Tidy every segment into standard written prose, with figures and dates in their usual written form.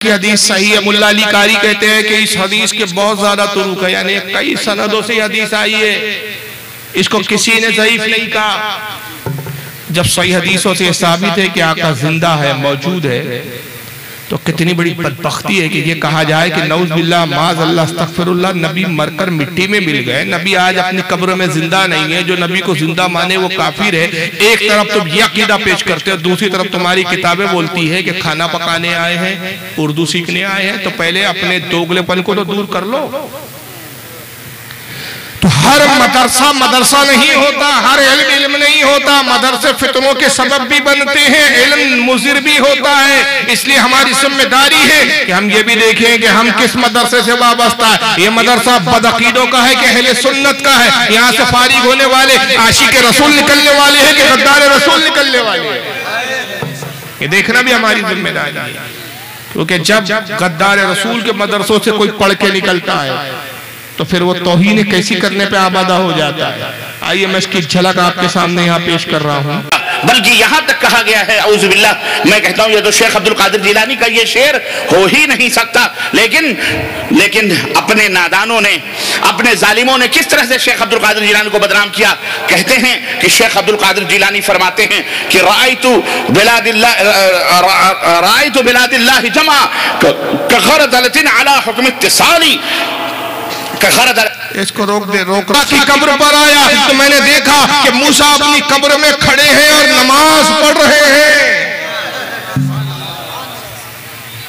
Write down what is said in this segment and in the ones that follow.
की हदीस सही है। मुल्ला अली कारी कहते हैं कि इस हदीस के बहुत ज्यादा तुरुक है, यानी कई सनदों से हदीस आई है, इसको किसी ने ज़ईफ नहीं कहा। जब सही हदीसों से साबित है कि आका जिंदा है, मौजूद है, तो कितनी बड़ी बदबख्ती है कि ये कहा जाए कि नऊज़ बिल्लाह माज़ अल्लाह अस्तग़फिरुल्लाह नबी मरकर मिट्टी में मिल गए, नबी आज अपनी कब्र में जिंदा नहीं है। जो नबी को जिंदा माने वो काफिर है। एक तरफ तुम ये अकीदा पेश करते हो, दूसरी तरफ तुम्हारी किताबें बोलती है कि खाना पकाने आए हैं, उर्दू सीखने आए हैं, तो पहले अपने दोगलेपन को तो दूर कर लो। तो हर मदरसा मदरसा नहीं होता, हर इल्म नहीं होता, मदरसे फितनों के सबब भी बनते हैं, इल्म मुज़िर भी होता है। इसलिए हमारी जिम्मेदारी है कि हम ये भी देखें कि हम किस मदरसे से वाबस्ता है। ये मदरसा बदअकीदों का है कि अहले सुन्नत का है? यहाँ से फारिग होने वाले आशिक रसूल निकलने वाले हैं कि गद्दार रसूल निकलने वाले हैं? ये देखना भी हमारी जिम्मेदारी है, क्योंकि जब गद्दार रसूल के मदरसों से कोई पढ़ के निकलता है तो फिर वो तौहीन कैसी करने पे आबादा हो जाता है। आइए मैं इसकी झलक आपके सामने यहाँ पेश कर रहा हूँ। बल्कि यहाँ तक कहा गया है, औज़ु बिल्लाह, मैं कहता हूँ ये तो शेख अब्दुल कादिर जिलानी का ये शेर हो ही नहीं सकता। लेकिन अपने नादानों ने, अपने जालिमों ने किस तरह से शेख अब्दुल कादिर जिलानी को बदनाम किया। कहते हैं कि शेख अब्दुल कादिर जिलानी फरमाते हैं कि रायतु बिलादिल्लाह जमा कग़रदलतिन अला हुक्म इत्तिसाली। इसको रोक दे, रोक की कब्र पर आया तो मैंने देखा कि मूसा अपनी कब्र में खड़े हैं और नमाज पढ़ रहे हैं।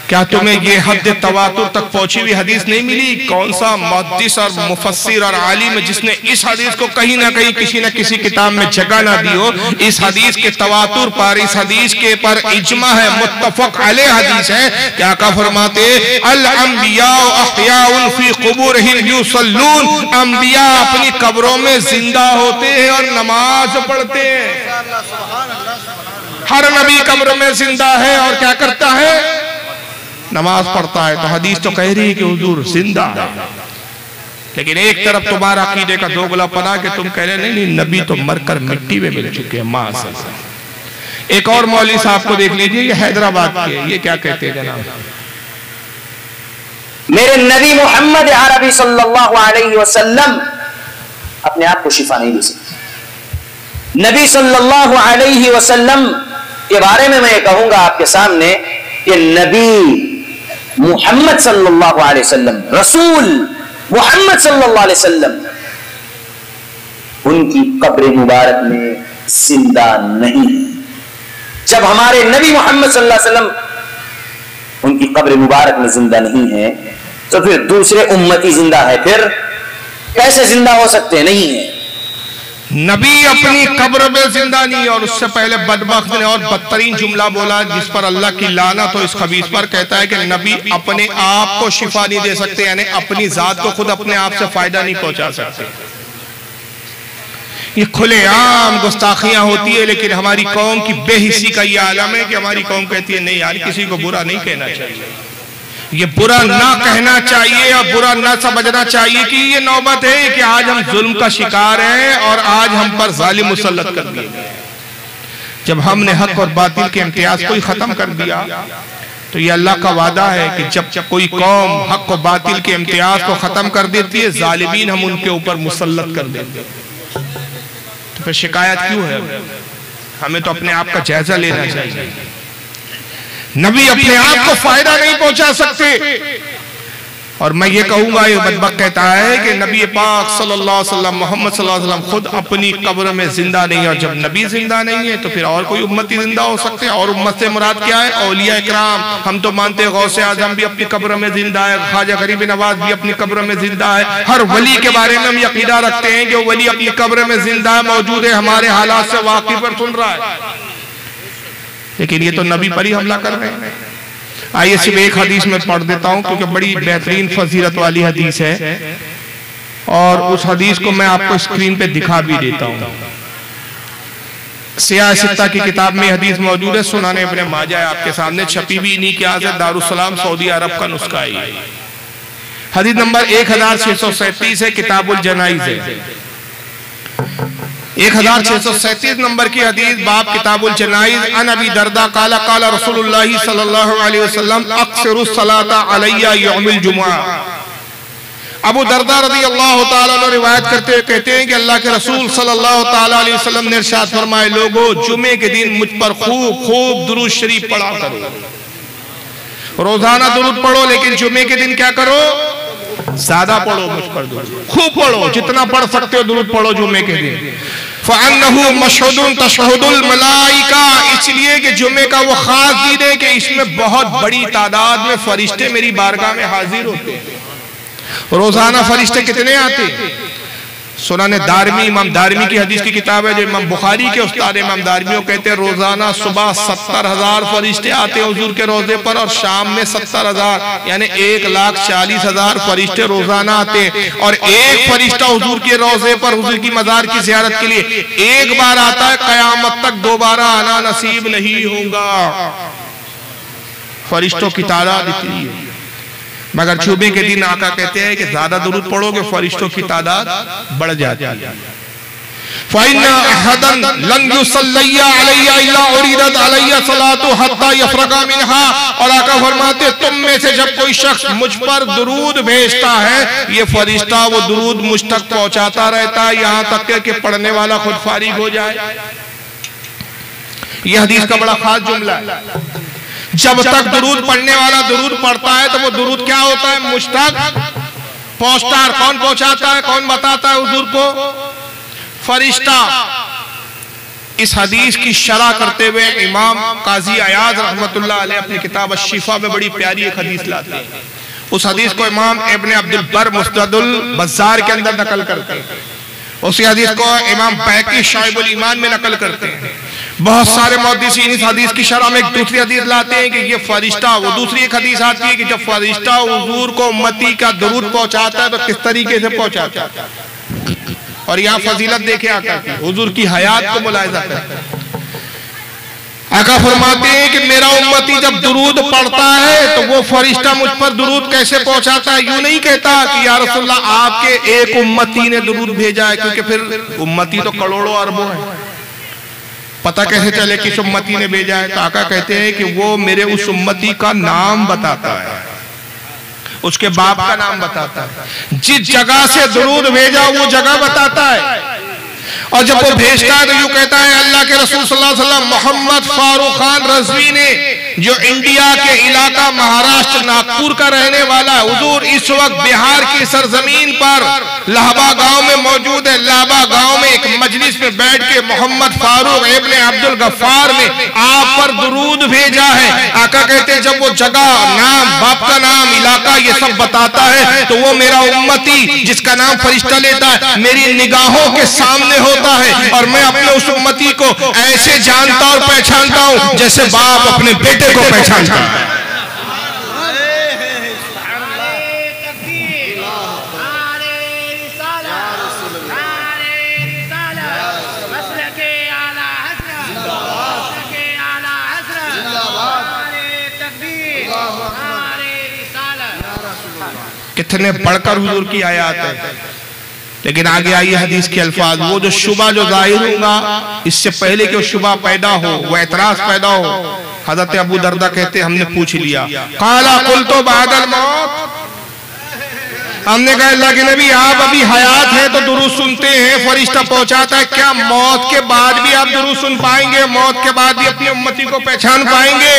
क्या तुम्हें ये हद तवातुर तक पहुंची हुई हदीस नहीं मिली? कौन सा मुहद्दिस और मुफस्सिर और आलिम जिसने इस हदीस को कहीं ना कहीं किसी न किसी किताब में जगह ना दी हो? इस हदीस के तवातुर पर, इस हदीस के पर इज्मा है, मुत्तफक अलैह हदीस है। क्या का फरमाते अल अंबिया अहयाउन फी कुबूरिहिम युसल्लून, अंबिया अपनी कब्रों में जिंदा होते हैं और नमाज पढ़ते हैं। हर नबी कब्र में जिंदा है और क्या करता है? नमाज पढ़ता है। तो हदीस तो कह रही है कि हुजूर जिंदा है, लेकिन एक तरफ तुम्हारा अकीदे का दोगलापना कि तुम कह रहे नहीं नबी तो मरकर मिट्टी में मिल चुके हैं मां से। एक और मौलवी साहब को देख लीजिए, ये हैदराबाद के, ये क्या कहते हैं जनाब? मेरे नबी मोहम्मद अरबी सल्लल्लाहु अलैहि वसल्लम अपने आप को शिफा नहीं दे सकते। नबी सल्लल्लाहु अलैहि वसल्लम के बारे में मैं कहूंगा आपके सामने कि नबी मुहम्मद सल्लल्लाहु अलैहि वसल्लम, रसूल मुहम्मद सल्लल्लाहु अलैहि वसल्लम, उनकी कब्र मुबारक में जिंदा नहीं। जब हमारे नबी मोहम्मद सल्लल्लाहु अलैहि वसल्लम उनकी कब्र मुबारक में जिंदा नहीं है, तो फिर दूसरे उम्मती जिंदा है, फिर कैसे जिंदा हो सकते हैं? नहीं है। नबी अपनी कब्र में जिंदा नहीं। और उससे पहले बदबख्त ने और बदतरीन जुमला बोला जिस पर अल्लाह की लानत हो इस खबीस पर। कहता है कि नबी अपने आप को शिफा नहीं दे सकते, यानी अपनी जात को खुद अपने आप से फायदा नहीं पहुंचा सकते। ये खुलेआम गुस्ताखियां होती है, लेकिन हमारी कौम की बेहिसी का ये आलम है कि हमारी कौम कहती है नहीं यार किसी को बुरा नहीं कहना चाहिए, ये बुरा ना कहना चाहिए और बुरा ना समझना चाहिए कि ये नौबत है कि आज हम जुल्म का शिकार हैं और आज हम पर जालिम मुसल्लत कर दिए। जब हमने हक और बातिल के इम्तियाज को ही खत्म कर दिया, तो ये अल्लाह का वादा है कि जब कोई कौम हक और बातिल के इम्तियाज को खत्म कर देती है, जालिमीन हम उनके ऊपर मुसल्लत कर देते हैं। तो फिर शिकायत क्यों है? हमें तो अपने आप का जायजा लेना चाहिए। नबी अपने आप को फायदा नहीं पहुंचा सकते। और मैं ये कहूंगा, ये बदबख्त कहता है कि नबी पाक सल्लल्लाहु अलैहि वसल्लम, मोहम्मद सल्लल्लाहु अलैहि वसल्लम खुद अपनी कब्र में जिंदा नहीं है। और जब नबी जिंदा नहीं है तो फिर और कोई उम्मती जिंदा हो सकते हैं। और उम्मत से मुराद क्या है? औलिया इकराम। हम तो मानते हैं गौसे आजम भी अपनी कब्र में जिंदा है, ख्वाजा गरीब नवाज भी अपनी कब्र में जिंदा है। हर वली के बारे में हम यकीदा रखते हैं कि वली अपनी कब्र में जिंदा है, मौजूद है, हमारे हालात से वाकिफ पर सुन रहा है। लेकिन ये तो नबी पर ही हमला कर रहे हैं। आइए सिर्फ एक हदीस में पढ़ देता हूं क्योंकि बड़ी बेहतरीन फजीलत वाली हदीस है और उस हदीस को मैं आपको स्क्रीन पे दिखा भी देता हूं। सियाह सित्ता की किताब में हदीस मौजूद है, सुनाने इब्ने माजा है आपके सामने, छपी भी इन्हीं के यहाँ दारुस्सलाम सऊदी अरब का नुस्खा है। हदीस नंबर 1637 है, किताबुल जनाइज है। 1637 नंबर की हदीस, बाब किताबुल जनाइज। अन अबी दरदा काला काला रसूलुल्लाह सल्लल्लाहु अलैहि वसल्लम अक्सरुस सलाता अलैया यौमुल जुमुआ। अबू दरदा रज़ी अल्लाह ताला अन्हु रिवायत करते हुए कहते हैं कि अल्लाह के रसूल सल्लल्लाहु ताला अलैहि वसल्लम ने इरशाद फरमाए, लोगों जुमे के दिन मुझ पर खूब खूब दुरूद शरीफ पढ़ा करो। रोजाना दुरूद पढ़ो, लेकिन जुमे के दिन क्या करो, ज्यादा पढ़ो, मुझ पर दुरूद खूब पढ़ो, जितना पढ़ सकते हो दुरूद पढ़ो जुमे के दिन। फ़अन्नहु मशहुदुन तशहुदुल मलाइका, इसलिए कि जुमे का वो खास दिन है कि इसमें बहुत बड़ी तादाद में फरिश्ते मेरी बारगाह में हाजिर होते हैं। रोजाना फरिश्ते कितने आते? सुनाने दारमी, इमाम दारमी की हदीस की किताब है जो इमाम बुखारी के उस्ताद इमाम दारमी कहते हैं रोजाना सुबह 70,000 फरिश्ते आते हैं हुजूर के रोजे पर, और शाम में 70,000 यानी 1,40,000 फरिश्ते रोजाना आते हैं। और एक फरिश्ता हुजूर के रोजे पर हुजूर की मजार की ज़ियारत के लिए एक बार आता है, कयामत तक दोबारा आना नसीब नहीं होगा। फरिश्तों की तादाद इतनी है, मगर जुमे के दिन आका कहते हैं कि ज्यादा दुरूद पढ़ोगे फरिश्तों की तादाद बढ़ जाती है। फ़इन्ना अहदन लन युसल्लिया अलैया इल्ला उरिदत अलैया सलातु हत्ता यफरगा मिनहा। और आका फरमाते तुम में से जब कोई शख्स मुझ पर दुरूद भेजता है, ये फरिश्ता वो दुरूद मुझ तक पहुंचाता रहता है यहां तक कि पढ़ने वाला खुद फारिग हो जाए। यह हदीस का बड़ा खास जुमला है। जब तक दुरूद पढ़ने वाला दुरूद पढ़ता है तो वो दुरूद क्या होता है, मुझ तक पहुंचता है। कौन पहुंचाता है, कौन बताता है हुजूर को? फरिश्ता। इस हदीस की शरह करते हुए इमाम काजी अयाज रहमतुल्लाह अलैह अपनी किताब अश-शिफा में बड़ी प्यारी एक हदीस लाते हैं। उस हदीस को इमाम इब्न अब्दुल बर मुस्तदुल बज़ार के अंदर नकल करते हैं। उसी हदीस को इमाम बैकी शाइबुल ईमान में नकल करते हैं। बहुत सारे मुहद्दिसीन इस हदीस की शरह में एक दूसरी हदीस लाते हैं कि ये फरिश्ता, वो दूसरी एक हदीस आती है कि जब फरिश्ता हुजूर को उम्मती का दुरूद पहुंचाता है तो किस तरीके से पहुंचाता है। और यहाँ फजीलत देखे आका की, हुजूर की हयात को मुलाहिजा करते हैं। आका फरमाते हैं कि मेरा उम्मती जब दुरूद पढ़ता है तो वो फरिश्ता मुझ पर दुरूद कैसे पहुंचाता है। यूं नहीं कहता कि या रसूलल्लाह आपके एक उम्मती ने दुरूद भेजा है, क्योंकि फिर उम्मती तो करोड़ों अरबों है, पता कैसे चले किस उम्मती ने भेजा है। तो आका कहते हैं कि वो मेरे उस उम्मती का नाम बताता है, उसके बाप का नाम बताता है, जिस जगह से दुरूद भेजा वो जगह बताता है। और जब वो भेजता है तो यूं कहता है अल्लाह के रसूल सल्लल्लाहु अलैहि वसल्लम मोहम्मद फारूक खान रज़वी ने, जो इंडिया के इलाका महाराष्ट्र नागपुर का रहने वाला है, हुजूर इस वक्त बिहार की सरजमीन पर लाहबा गांव में मौजूद है। लाहबा गांव में एक मजलिस में बैठ के मोहम्मद फारूक इब्न अब्दुल गफ्फार ने आप पर दुरूद भेजा है। आका कहते हैं जब वो जगह, नाम, बाप का नाम, इलाका ये सब बताता है तो वो मेरा उम्मती जिसका नाम फरिश्ता लेता है मेरी निगाहों के सामने होता है, और मैं अपने उस उम्मती को ऐसे जानता और पहचानता हूं जैसे बाप अपने बेटे को पहचानता है। कितने बढ़कर हुजूर की आयत है। लेकिन आगे आई हदीस के अल्फाज, वो जो शुबा जो जाहिर होगा इससे पहले कि वो शुबा पैदा हो, वो एतराज पैदा हो। हजरत अबू दरदा कहते हमने पूछ लिया, काला कुल तो बादल मौत, हमने कहा अल्लाह के नबी आप अभी हयात है तो दुरूद सुनते हैं, फरिश्ता पहुंचाता है, क्या मौत के बाद भी आप दुरूद सुन पाएंगे, मौत के बाद भी अपनी उम्मती को पहचान पाएंगे?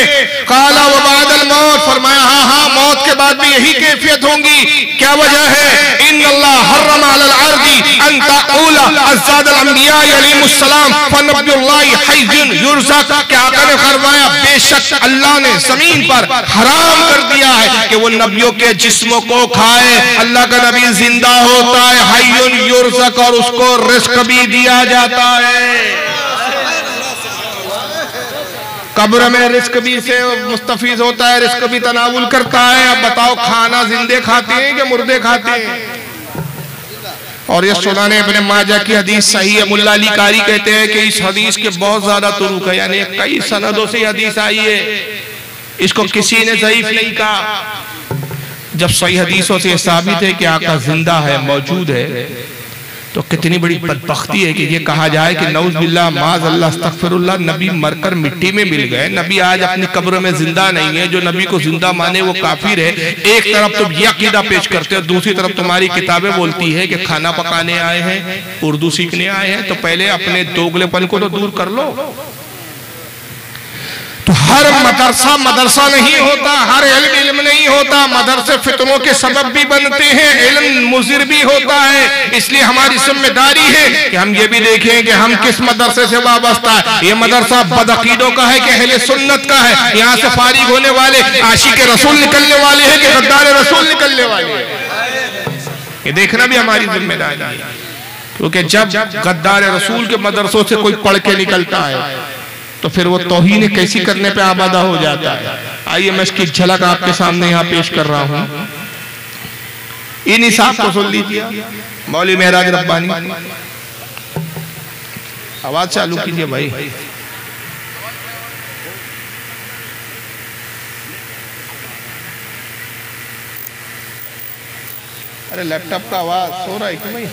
काला व बादल मौत, फरमाया हाँ हाँ मौत के बाद भी यही कैफियत होंगी। क्या वजह है? इन्नल्लाह हर्रमा अलल अर्दी अन तऊला अज़्ज़ादल अंबिया अलैहिमुस्सलाम फनबियुल्लाहि हय्युन युरज़क। क्या आका ने फरमाया बेशक अल्लाह ने जमीन पर हराम कर दिया है कि वो नबियों के जिस्मों को खाए। अल्लाह का नबी जिंदा होता है, हय्युन युरज़क, और उसको रिस्क भी दिया जाता है। कब्र में रिस्क भी से मुस्तफीज होता है, रिस्क भी तनावुल करता है। अब बताओ खाना जिंदे खाते हैं कि मुर्दे खाते हैं? और ये सुनाने इब्न माजा की हदीस सही है। मुल्ला अली कारी कहते हैं कि इस हदीस के बहुत ज्यादा तुरुक है, यानी कई सनदों से हदीस आई है, इसको किसी ने ज़ईफ नहीं कहा। जब सही हदीसों से साबित है कि आका जिंदा है, मौजूद है, तो कितनी बड़ी बदबख्ती है कि ये कहा जाए कि नऊज़ बिल्लाह माज़ अल्लाह अस्तग़फिरुल्लाह नबी मरकर मिट्टी में मिल गए, नबी आज अपनी कब्र में जिंदा नहीं है, जो नबी को जिंदा माने वो काफिर है। एक तरफ तुम ये अकीदा पेश करते हो, दूसरी तरफ तुम्हारी किताबें बोलती है कि खाना पकाने आए हैं, उर्दू सीखने आए हैं, तो पहले अपने दोगलेपन को तो दूर कर लो। तो हर मदरसा मदरसा नहीं होता, हर इल्म इल्म नहीं होता, मदरसे फितनों के सबब भी बनते हैं, इल्म मुज़िर भी होता है। इसलिए हमारी जिम्मेदारी है कि हम ये भी देखें कि हम किस मदरसे से वाबस्ता है। ये मदरसा बदअकीदों का है कि अहले सुन्नत का है, यहाँ से फारिग होने वाले आशिक रसूल निकलने वाले हैं कि गद्दार रसूल निकलने वाले हैं, ये देखना भी हमारी जिम्मेदारी है। क्योंकि जब गद्दार रसूल के मदरसों से कोई पढ़ के निकलता है तो फिर वो तौहीन कैसी करने पे आबादा हो जाता है। आइए मैं इसकी झलक आपके सामने यहाँ पेश कर रहा हूँ। इन साहब को सुन लीजिए, मौलवी मेहराज रब्बानी, आवाज चालू कीजिए भाई। अरे लैपटॉप का आवाज सो रहा है कि भाई?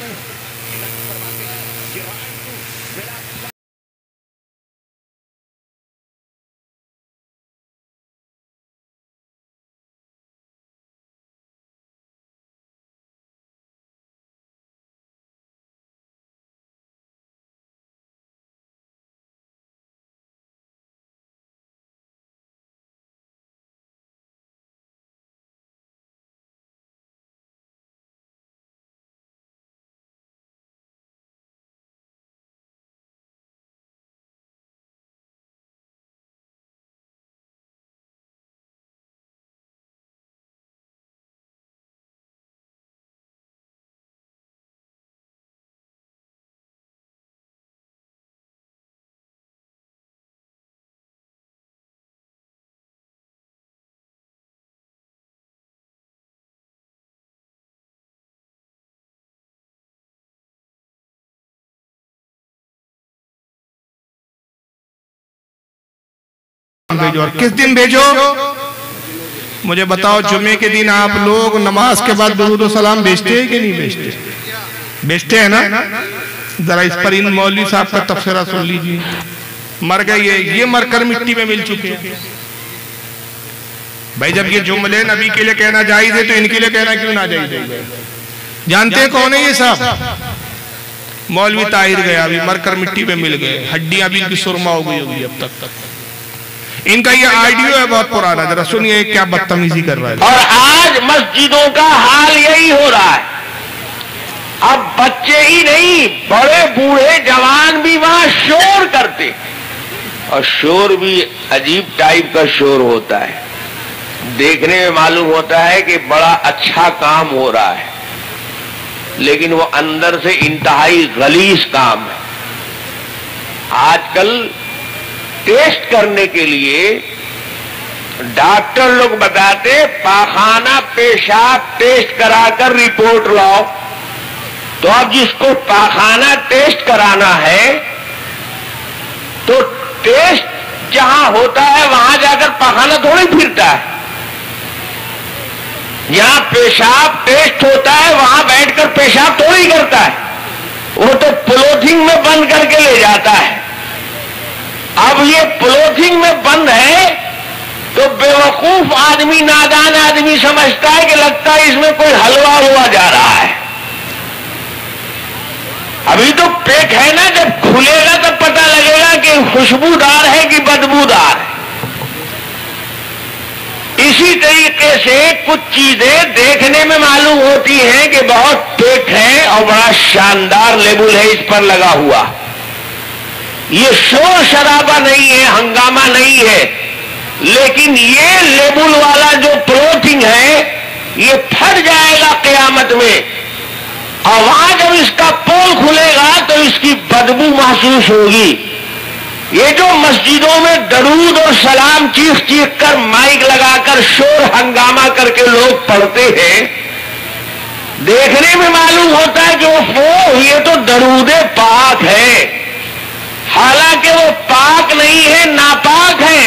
भेजो, और किस दिन भेजो मुझे बताओ। जुमे के दिन आप लोग नमाज के बाद दुरूद सलाम भेजते हैं कि नहीं भेजते? भेजते हैं ना? जरा इस पर इन मौलवी साहब का तफसीरा सुन लीजिए। मर गए ये मरकर मिट्टी में मिल चुके हैं। भाई जब ये जुमले नबी के लिए कहना जायज है तो इनके लिए कहना क्यों ना जायज है? जानते हैं कौन है ये साहब? मौलवी ताहिर गया, अभी मरकर मिट्टी में मिल गए, हड्डियां भी इनकी सुरमा हो गई होगी अब तक। इनका ये ऑडियो है बहुत पुराना, जरा सुनिए क्या बदतमीजी कर रहा है। और आज मस्जिदों का हाल यही हो रहा है। अब बच्चे ही नहीं, बड़े बूढ़े जवान भी वहां शोर करते, और शोर भी अजीब टाइप का शोर होता है। देखने में मालूम होता है कि बड़ा अच्छा काम हो रहा है, लेकिन वो अंदर से इंतहाई गलीज काम है। आजकल टेस्ट करने के लिए डॉक्टर लोग बताते पाखाना पेशाब टेस्ट कराकर रिपोर्ट लाओ। तो अब जिसको पाखाना टेस्ट कराना है तो टेस्ट जहां होता है वहां जाकर पाखाना थोड़ी फिरता है। जहां पेशाब टेस्ट होता है वहां बैठकर पेशाब थोड़ी करता है, वो तो पॉलीथिन में बंद करके ले जाता है। अब ये पॉलीथिन में बंद है तो बेवकूफ आदमी, नादान आदमी समझता है कि लगता है इसमें कोई हलवा हुआ जा रहा है। अभी तो पैक है ना, जब खुलेगा तब पता लगेगा कि खुशबूदार है कि बदबूदार है। इसी तरीके से कुछ चीजें देखने में मालूम होती हैं कि बहुत पैक है और बड़ा शानदार लेबल है इस पर लगा हुआ। ये शोर शराबा नहीं है, हंगामा नहीं है, लेकिन ये लेबल वाला जो पॉलीथिन है ये फट जाएगा क़यामत में, और वहां जब इसका पोल खुलेगा तो इसकी बदबू महसूस होगी। ये जो मस्जिदों में दरूद और सलाम चीख चीख कर माइक लगाकर शोर हंगामा करके लोग पढ़ते हैं, देखने में मालूम होता है कि वो ये तो दरूदे पाक है, हालांकि वो पाक नहीं है, नापाक है।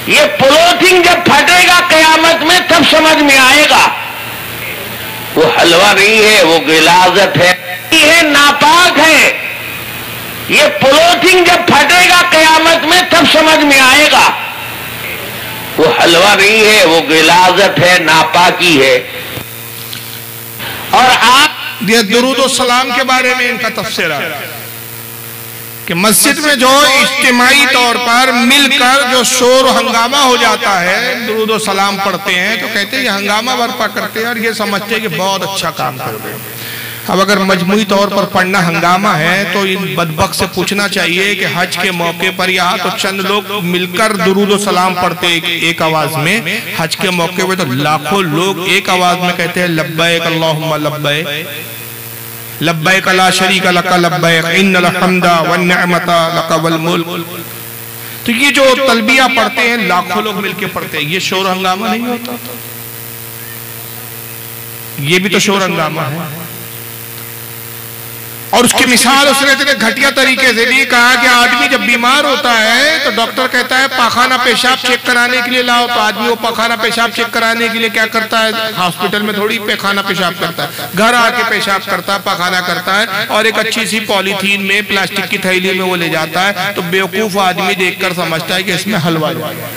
ये पॉलीथिन जब फटेगा क़यामत में तब समझ में आएगा। वो हलवा नहीं है, वो गिलाजत है, ये नापाक है। ये पोलोथिन जब फटेगा कयामत में तब समझ में आएगा। वो हलवा नहीं है, वो गिलाजत है, नापाकी है। और आप ये दुरूद और सलाम के बारे में इनका तफसीरा कि मस्जिद में जो इज्तिमाई तौर पर मिलकर जो शोर हंगामा हो जाता है, दुरूद और सलाम पढ़ते हैं, तो कहते हैं ये हंगामा बर्पा करते हैं और ये समझते हैं कि बहुत अच्छा काम करते हैं। अब अगर मजमूई तौर पर पढ़ना हंगामा है तो इन बदबक से पूछना चाहिए कि हज के मौके पर यहाँ तो चंद लोग मिलकर दुरूद और सलाम पढ़ते हैं एक आवाज में, हज के मौके पर तो लाखों लोग एक आवाज में कहते हैं लब्बैक अल्लाहुम्मा लब्बैक, लब्बैक ला शरीका लक लब्बैक इन्नल हम्दा वन निअमता लक वल मुल्क। तो ये जो तलबिया पढ़ते हैं लाखों लोग मिलके पढ़ते हैं, ये शोर हंगामा नहीं होता? ये भी तो शोर हंगामा है। और उसकी मिसाल उसने इतने घटिया तरीके से दी, कहा कि आदमी जब बीमार होता है तो डॉक्टर कहता है पाखाना पेशाब चेक कराने के लिए लाओ, तो आदमी वो पाखाना पेशाब चेक कराने के लिए क्या करता है, हॉस्पिटल में थोड़ी पाखाना पेशाब करता है, घर आके पेशाब करता है, पाखाना करता है और एक अच्छी सी पॉलीथीन में प्लास्टिक की थैली में वो ले जाता है। तो बेवकूफ आदमी देखकर समझता है कि इसमें हलवा है।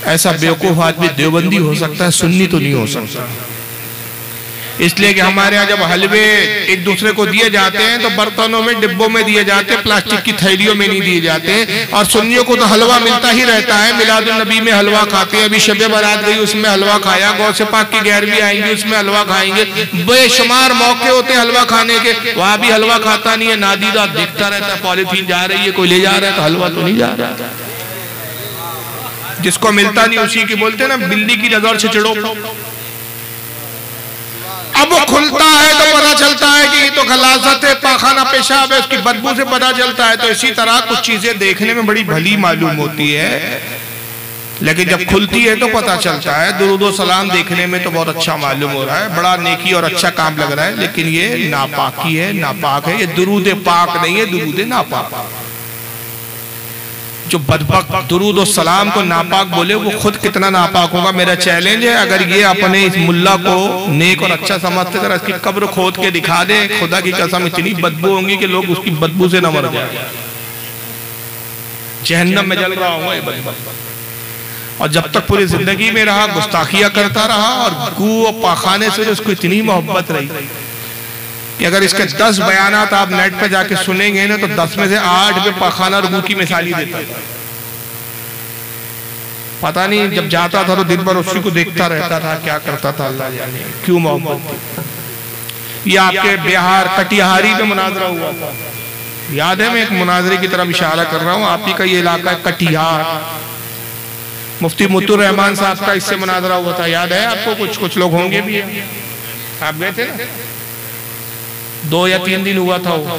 ऐसा बेवकूफ आदमी देवबंदी हो सकता है, सुन्नी तो नहीं हो सकता। इसलिए कि हमारे यहाँ जब हलवे एक दूसरे को दिए जाते हैं तो बर्तनों में, डिब्बों में दिए जाते हैं, प्लास्टिक की थैलियों में नहीं दिए जाते हैं। और सुन्नियों को तो हलवा मिलता ही रहता है, मिलादुन नबी में हलवा खाते हैं, अभी शबे बारात गई उसमें हलवा खाया, गौसे पाक की 11वीं आएंगी उसमें हलवा खाएंगे, बेशुमार मौके होते हैं हलवा खाने के, वहां भी हलवा खाता नहीं है, नादीदा देखता रहता है, पॉलीथीन जा रही है, कोई ले जा रहा है तो हलवा तो नहीं जा रहा। जिसको मिलता नहीं उसी की बोलते ना बिल्ली की नजर से चिड़ो। अब वो खुलता है तो पता चलता है कि ये तो गलाजत है, पाखाना पेशाब है, उसकी बदबू से पता चलता है। तो इसी तरह कुछ चीजें देखने में बड़ी भली मालूम होती है, लेकिन जब खुलती है तो पता चलता है। दुरूद और सलाम देखने में तो बहुत अच्छा मालूम हो रहा है, बड़ा नेकी और अच्छा काम लग रहा है, लेकिन ये नापाकी है, नापाक है। ये दुरूद पाक नहीं है, दुरूद नापाक। जो बदबक दुरूद और सलाम को नापाक बोले वो खुद कितना नापाक होगा। मेरा चैलेंज है, अगर ये अपने इस मुल्ला को नेक और अच्छा समझते कर इसकी कब्र खोद के दिखा दे, खुदा की कसम इतनी बदबू होंगी कि लोग उसकी बदबू से न मर जाए, जहन्नम में जल रहा होगा ये बदबक। और जब तक पूरी जिंदगी में रहा गुस्ताखियां करता रहा और गू और पाखाने से उसको इतनी मोहब्बत रही कि अगर इसके 10 बयानात आप नेट पे जाके सुनेंगे ना तो 10 में से 8 में पाखाना और गू की मिसाली देता है। पता नहीं जब जाता था तो दिन भर उसी को देखता रहता था, क्या करता था अल्लाह जाने, क्यों मोहब्बत। ये आपके बिहार कटिहारी में मुनाजरा हुआ था, याद है? मैं एक मुनाजरे की तरफ इशारा कर रहा हूँ, आप ही का ये इलाका है कटिहार। मुफ्ती मुतुर रहमान साहब का इससे मुनाजरा हुआ था, याद है आपको? कुछ लोग होंगे भी, आप गए थे ना? 2 या 3 दिन हुआ था वो।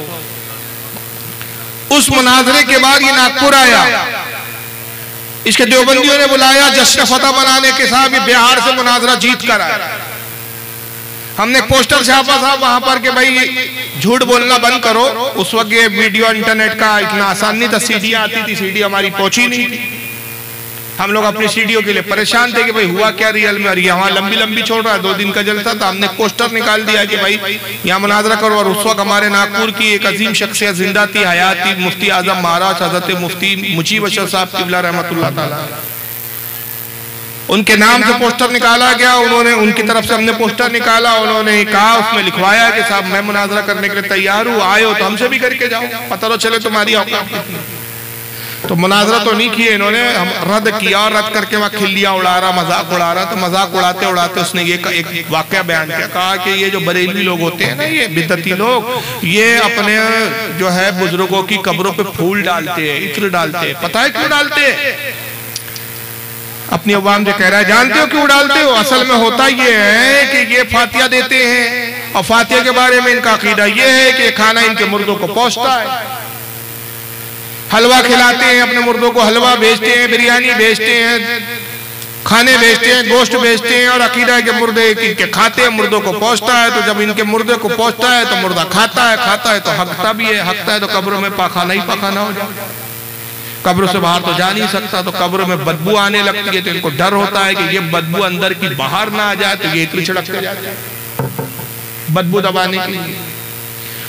उस मुनाजरे के बाद ये नागपुर आया, इसके देवबंदियों ने बुलाया जश्न फतह मनाने के साथ, बिहार से मुनाजरा जीत कर आया। हमने पोस्टर छापा था वहां पर कि भाई झूठ बोलना बंद करो। उस वक्त ये वीडियो इंटरनेट का इतना आसान नहीं था, सीडी आती थी, सीडी हमारी पहुंची नहीं थी। हम लोग अपनी सीडियों के लिए परेशान थे कि भाई हुआ क्या रियल में, और यहाँ लंबी लंबी छोड़ रहा है, 2 दिन का जलसा था। हमने पोस्टर निकाल दिया कि भाई यहाँ मुनाजरा करो। और उस वक्त हमारे नागपुर की एक अजीम शख्सियत जिंदा थी, हयात थी, मुफ्ती आजम महाराज हजरत मुफ्ती मुजीब अशरफ साहब किबला रहमतुल्लाह ताला। उनके नाम से पोस्टर निकाला गया, उन्होंने, उनकी तरफ से हमने पोस्टर निकाला, उन्होंने कहा, उसमें लिखवाया कि साहब मैं मुनाजरा करने के लिए तैयार हूँ, आए हो तो हमसे भी करके जाओ, पता तो चले तुम्हारी औकात कितनी। तो मुनाजरा तो नहीं किए इन्होंने, हम रद्द किया, और रद्द करके वहाँ खिल्लियाँ उड़ा रहा, मजाक उड़ा रहा। तो मजाक उड़ाते उड़ाते उसने ये एक वाकया बयान किया, कहा कि ये जो बरेलवी लोग होते हैं ना, ये बिदअती लोग, ये अपने जो है बुजुर्गों की कब्रों पे फूल डालते हैं, इत्र डालते हैं। पता है क्यों डालते हैं? अपनी अवाम से कह रहा है, जानते हो क्यों डालते हो? असल में होता ये है कि ये फातिया देते हैं, और फातिया के बारे में इनका अकीदा ये है कि खाना इनके मुर्दों को पहुंचता है। हलवा खिलाते हैं अपने मुर्दों को, हलवा बेचते हैं, बिरयानी बेचते हैं, खाने बेचते हैं, गोश्त बेचते हैं, और अकीदा है कि मुर्दे इनके खाते हैं, मुर्दों को पहुंचता है। तो जब इनके मुर्दे को पहुंचता है तो मुर्दा खाता है तो हकता भी है, हकता है तो कब्रों में पाखाना ही पाखाना हो जाए, कब्र से बाहर तो जा नहीं सकता। तो कब्र में बदबू आने लगती है, तो इनको डर होता है कि ये बदबू अंदर की बाहर ना आ जाए, तो ये इतनी छिड़कते जाते हैं। बदबू दबाने के लिए।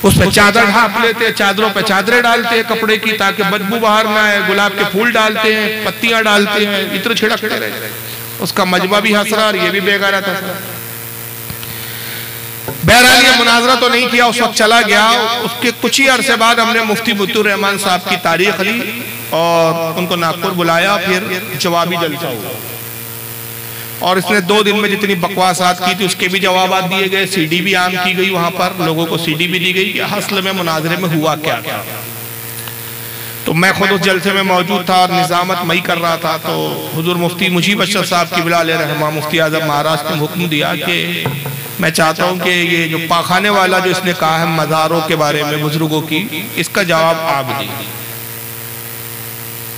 उस पर चादर ढाप लेते हैं, चादरों पे चादरें डालते हैं कपड़े की ताकि बदबू बाहर ना आए, गुलाब के फूल डालते हैं, पत्तियां डालते हैं, इत्र छिड़कते रहते हैं। उसका मजबा भी हंस रहा और ये भी बेगारा था। बहरहाल ये मुनाजरा तो नहीं किया, उस वक्त चला गया। उसके कुछ ही अरसे बाद हमने मुफ्ती मुत्तुर रहमान साहब की तारीख ली और उनको नागपुर बुलाया, फिर जवाबी जलसा हुआ और इसने 2 दिन में जितनी बकवासात की थी उसके भी जवाब दिए गए। सीडी भी आम की गई, वहां पर लोगों को सीडी भी दी गई कि असल में मुनाजरे में हुआ क्या क्या। तो मैं खुद उस जलसे में मौजूद था और निजामत मई कर रहा था। तो हुजूर मुफ्ती मुजीब अशरफ साहब की बिला रहमा मुफ्ती आजम महाराष्ट्र ने हुक्म दिया कि मैं चाहता हूं कि ये जो पाखाने वाला जो इसने कहा है मज़ारों के बारे में बुजुर्गों की, इसका जवाब आप दीजिए।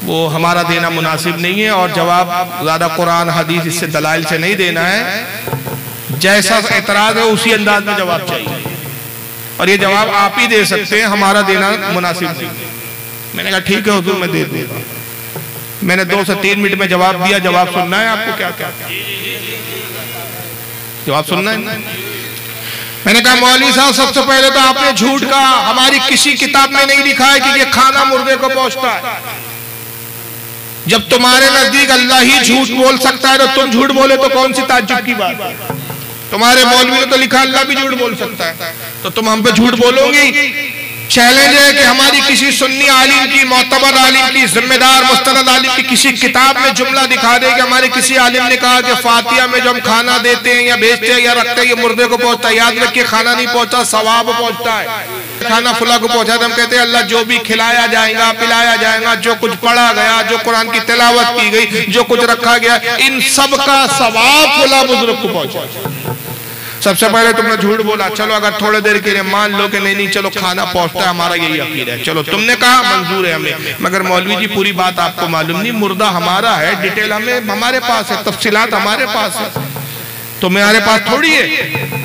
वो हमारा देना मुनासिब नहीं है और जवाब ज्यादा कुरान हदीस इससे दलाइल से नहीं देना है। जैसा एतराज है उसी अंदाज में जवाब चाहिए और ये जवाब आप ही दे सकते हैं, हमारा देना मुनासिब नहीं। मैंने कहा ठीक है हुजूर मैं दे दूंगा। मैंने 2 से 3 मिनट में जवाब दिया। जवाब सुनना है आपको? क्या क्या जवाब सुनना है? मैंने कहा मौलवी साहब सबसे पहले तो आपने झूठ कहा, हमारी किसी किताब में नहीं लिखा है कि ये खाना मुर्दे को पहुंचता है। जब तुम्हारे नजदीक अल्लाह ही झूठ बोल सकता है तो तुम झूठ बोले तो कौन सी ताज्जुब की बात है? तुम्हारे मौलवी ने तो लिखा अल्लाह भी झूठ बोल सकता है, तो तुम हम पे झूठ बोलोगी? चैलेंज है कि हमारी किसी सुन्नी आलिम की, मोतबर आलिम की, जिम्मेदार मुस्तनद आलिम की किसी किताब में जुमला दिखा दे कि हमारे किसी आलिम ने कहा कि फातिहा में जो हम खाना देते हैं या बेचते हैं या रखते हैं ये मुर्दे को पहुंचता है। याद रखिए खाना नहीं पहुंचता, सवाब पहुंचता है। खाना फुला को पहुंचा तो हम कहते हैं अल्लाह जो भी खिलाया जाएगा पिलाया जाएगा, जो कुछ पढ़ा गया, जो कुरान की तिलावत की गई, जो कुछ रखा गया, इन सब का सवाब फुला बुजुर्ग को पहुंचा। सबसे पहले तुमने झूठ बोला। चलो अगर थोड़ी देर के लिए मान लो कि नहीं चलो खाना पहुंचता है, हमारा यही अकीदा है, चलो तुमने कहा मंजूर है हमें, मगर मौलवी जी पूरी बात आपको मालूम नहीं, मुर्दा हमारा है, डिटेल हमें हमारे पास है, तफसीलात हमारे पास है, तुम्हारे पास थोड़ी है।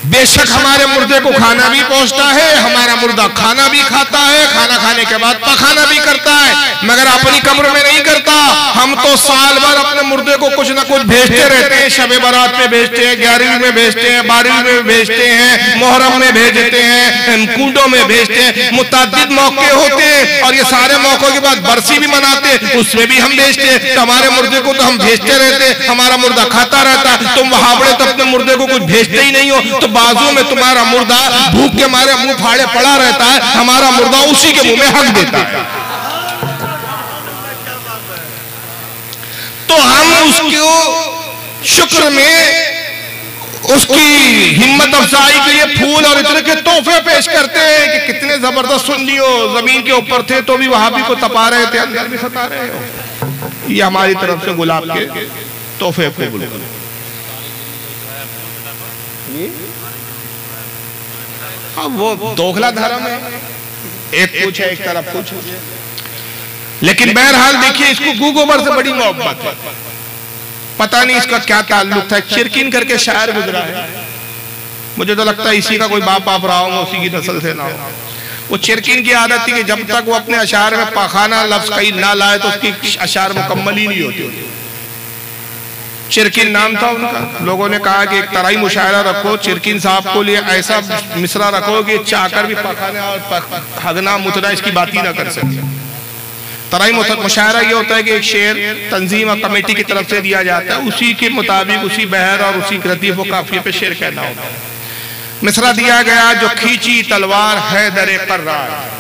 बेशक हमारे मुर्दे को खाना भी पहुंचता है, हमारा मुर्दा खाना भी खाता है, खाना खाने के बाद पखाना भी करता है, मगर अपनी कब्र में नहीं करता। हम तो साल भर अपने मुर्दे को कुछ ना कुछ भेजते रहते हैं। शब बारात में भेजते हैं, 11वीं में भेजते हैं, 12वीं में भेजते हैं, मुहर्रम में भेजते हैं, कूडों में भेजते हैं, मुतअद्दिद मौके होते हैं और ये सारे मौकों के बाद बरसी भी मनाते हैं, उसमें भी हम भेजते हैं। तो हमारे मुर्दे को तो हम भेजते रहते हैं, हमारा मुर्दा खाता रहता है। तुम वहाबड़े तो अपने मुर्दे को कुछ भेजते ही नहीं हो, तो बाजू में तुम्हारा मुर्दा भूख के मारे मुंह फाड़े पड़ा रहता है, हमारा मुर्दा उसी के मुंह में हक देता है। तो हम उसको शुक्र में उसकी हिम्मत अफजाई के लिए फूल और इतने के तोहफे पेश करते हैं कि कितने जबरदस्त सुन्नी हो, जमीन के ऊपर थे तो भी वहाबी को तपा रहे थे, अंदर भी सता रहे हो। ये हमारी तरफ से गुलाब के तोहफे कबूल करो। अब वो दोगला धर्म है, एक कुछ है एक तरफ कुछ, लेकिन बहरहाल देखिए इसको गू गोबर से बड़ी मोहब्बत है। पता नहीं इसका क्या ताल्लुक था। चिरकिन करके शायर गुजरा है, मुझे तो लगता है इसी का कोई बाप आप रहा होगा, उसी की नस्ल से ना हो। वो चिरकिन की आदत थी कि जब तक वो अपने अशार में पाखाना लफ्ज कहीं ना लाए तो उसकी अशार मुकम्मल ही नहीं होती। चिरकिन नाम था उनका। लोगों ने कहा कि एक तराई मुशायरा रखो, चिरकिन साहब को लिए ऐसा मिसरा रखो कि चाकर भी पखाना और हगना मुतना इसकी बात ही ना कर सके। तराई मुशायरा ये होता है कि एक शेर तंजीम और कमेटी की तरफ से दिया जाता है, उसी के मुताबिक उसी बहर और उसी रतीफ व काफिये पे शेर कहना होता है। मिसरा दिया गया, जो खींची तलवार है दरे कर्रार।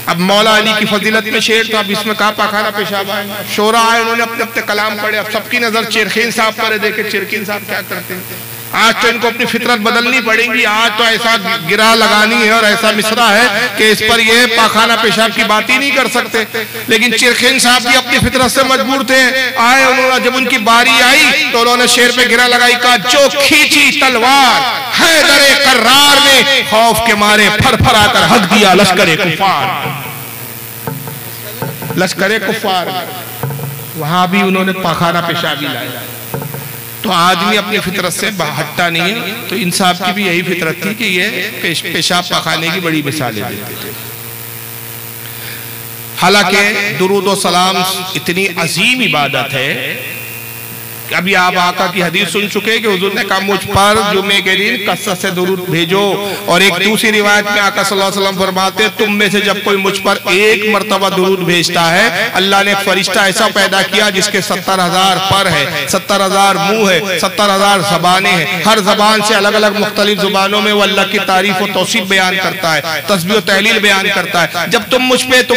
अब मौला अली की फजीलत में शेर था, अब इसमें कहा पाखाना पेशाब आए। शोरा आए, उन्होंने अपने अपने कलाम पढ़े। अब सबकी नजर चिरकिन साहब पर देखे चिरकिन साहब क्या करते हैं। आज तो इनको अपनी फितरत बदलनी पड़ेगी। आज तो ऐसा गिरा लगानी है और ऐसा मिसरा है कि इस पर ये पाखाना पेशाब की बात ही नहीं कर सकते। लेकिन चिरकिन साहब भी अपनी फितरत से मजबूर थे। आए उन्होंने, जब उनकी बारी आई तो उन्होंने शेर पे गिरा लगाई, कहा जो खींची तलवार है दरे कर्रार में, खौफ के मारे फरफरा कर हक दिया लश्करे कुफार। लश्करे कुफार, वहां भी उन्होंने पाखाना पेशाबी लाया। तो आदमी अपनी फितरत से हटता नहीं है। तो इंसाफ की भी यही फितरत थी कि ये पेशाब पखाने की बड़ी मिसालें देते थे। हालांकि दुरूद व सलाम इतनी अजीम इबादत है अभी आप आका की हदीस सुन चुके कि हुजूर ने कहा मुझ पर जुमे के दिन कसरत से दुरूद भेजो। और एक दूसरी रिवायत में आका सल्लल्लाहु अलैहि वसल्लम फरमाते तुम में से जब कोई मुझ पर एक मर्तबा दुरूद भेजता है, अल्लाह ने एक फरिश्ता ऐसा पैदा किया जिसके 70,000 पर है, 70,000 मुंह है, 70,000 ज़बानें हैं। हर जबान से अलग अलग मुख्तलिफ जुबानों में वो अल्लाह की तारीफ और तौसीफ बयान करता है, तस्बीह और तहलील बयान करता है। जब तुम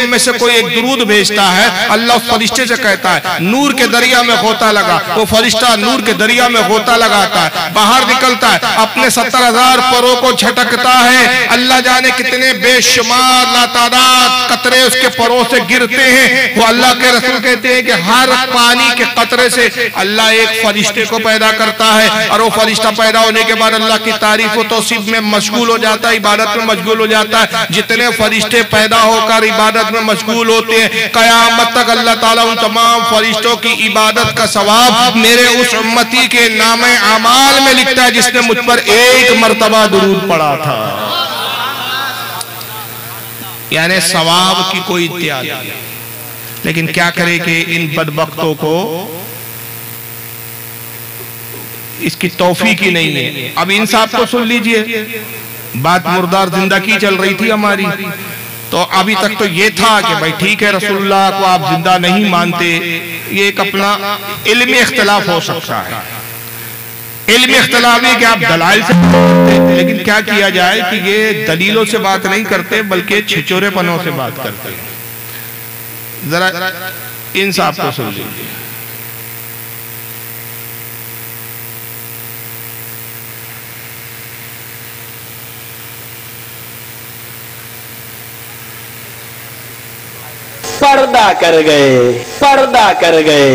में से कोई एक दुरूद भेजता है, अल्लाह उस फरिश्ते से कहता है नूर के दरिया में गोता लगा। वो फरिश्ता नूर के दरिया में गोता लगाता है, बाहर निकलता है, अपने 70,000 परों को झटकता है। अल्लाह जाने कितने बेशुमार लातादाद कतरे उसके परों से गिरते हैं। वो अल्लाह के रसूल कहते हैं कि हर पानी के कतरे से अल्लाह एक फरिश्ते को पैदा करता है और वो फरिश्ता पैदा होने के बाद अल्लाह की तारीफ और तौसीफ में मशगूल हो जाता है, इबादत में मशगूल हो जाता है। जितने फरिश्ते पैदा होकर इबादत में मशगूल होते हैं, कयामत तक अल्लाह ताला उन तमाम फरिश्तों की इबादत का सवाब मेरे उस उम्मती के नामे अमाल में लिखता है जिसने मुझ पर एक मर्तबा दुरूद पढ़ा था। यानी सवाब की कोई इंतहा नहीं। लेकिन क्या करे कि इन बदबख्तों को इसकी तौफीक ही नहीं है। अब इन साहब को सुन लीजिए, बात मुर्दार जिंदगी चल रही थी हमारी, तो अभी तक तो ये था कि भाई ठीक है रसूलुल्लाह को आप जिंदा नहीं मानते, ये एक अपना इल्मी इख्तिलाफ हो सकता है। इल्मी इख्तिलाफ है कि आप दलाइल से करते, लेकिन क्या किया जाए कि ये दलीलों से बात नहीं करते बल्कि छिचोरेपनों से बात करते हैं। जरा इन साहब को सुन लीजिए। पर्दा कर गए, पर्दा कर गए।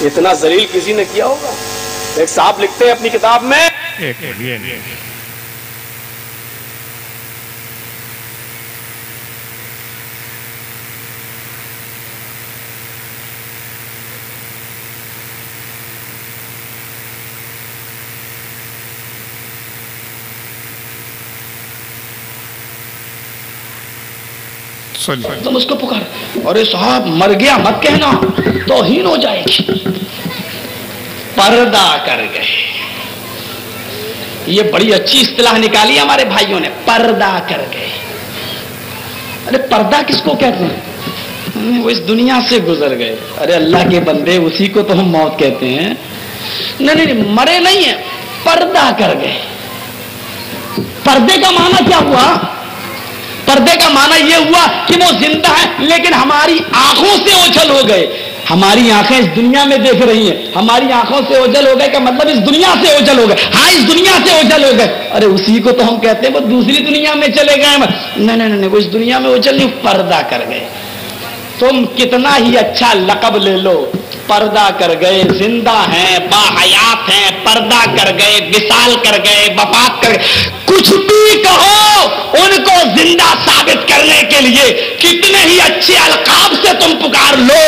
इतना जलील किसी ने किया होगा? एक साहब लिखते हैं अपनी किताब में, तुम उसको पुकार, अरे साहब मर गया मत कहना, तौहीन हो जाएगी। पर्दा कर गए, ये बड़ी अच्छी इस्तिलाह निकाली हमारे भाइयों ने, पर्दा कर गए। अरे पर्दा किसको कहते हैं? वो इस दुनिया से गुजर गए। अरे अल्लाह के बंदे, उसी को तो हम मौत कहते हैं। नहीं नहीं, मरे नहीं है, पर्दा कर गए। पर्दे का माना क्या हुआ? पर्दे का माना यह हुआ कि वो जिंदा है लेकिन हमारी आंखों से ओझल हो गए। हमारी आंखें इस दुनिया में देख रही हैं, हमारी आंखों से ओझल हो गए का मतलब इस दुनिया से ओझल हो गए। हाँ, इस दुनिया से ओझल हो गए। अरे उसी को तो हम कहते हैं वो दूसरी दुनिया में चले गए। नहीं नहीं नहीं, वो इस दुनिया में ओझल नहीं, पर्दा कर गए। तुम कितना ही अच्छा लक़ब ले लो, पर्दा कर गए। जिंदा हैं, बाहयात हैं, पर्दा कर गए, विसाल कर गए, वफात कर गए, कुछ भी कहो, उनको जिंदा साबित करने के लिए कितने ही अच्छे अलकाब से तुम पुकार लो,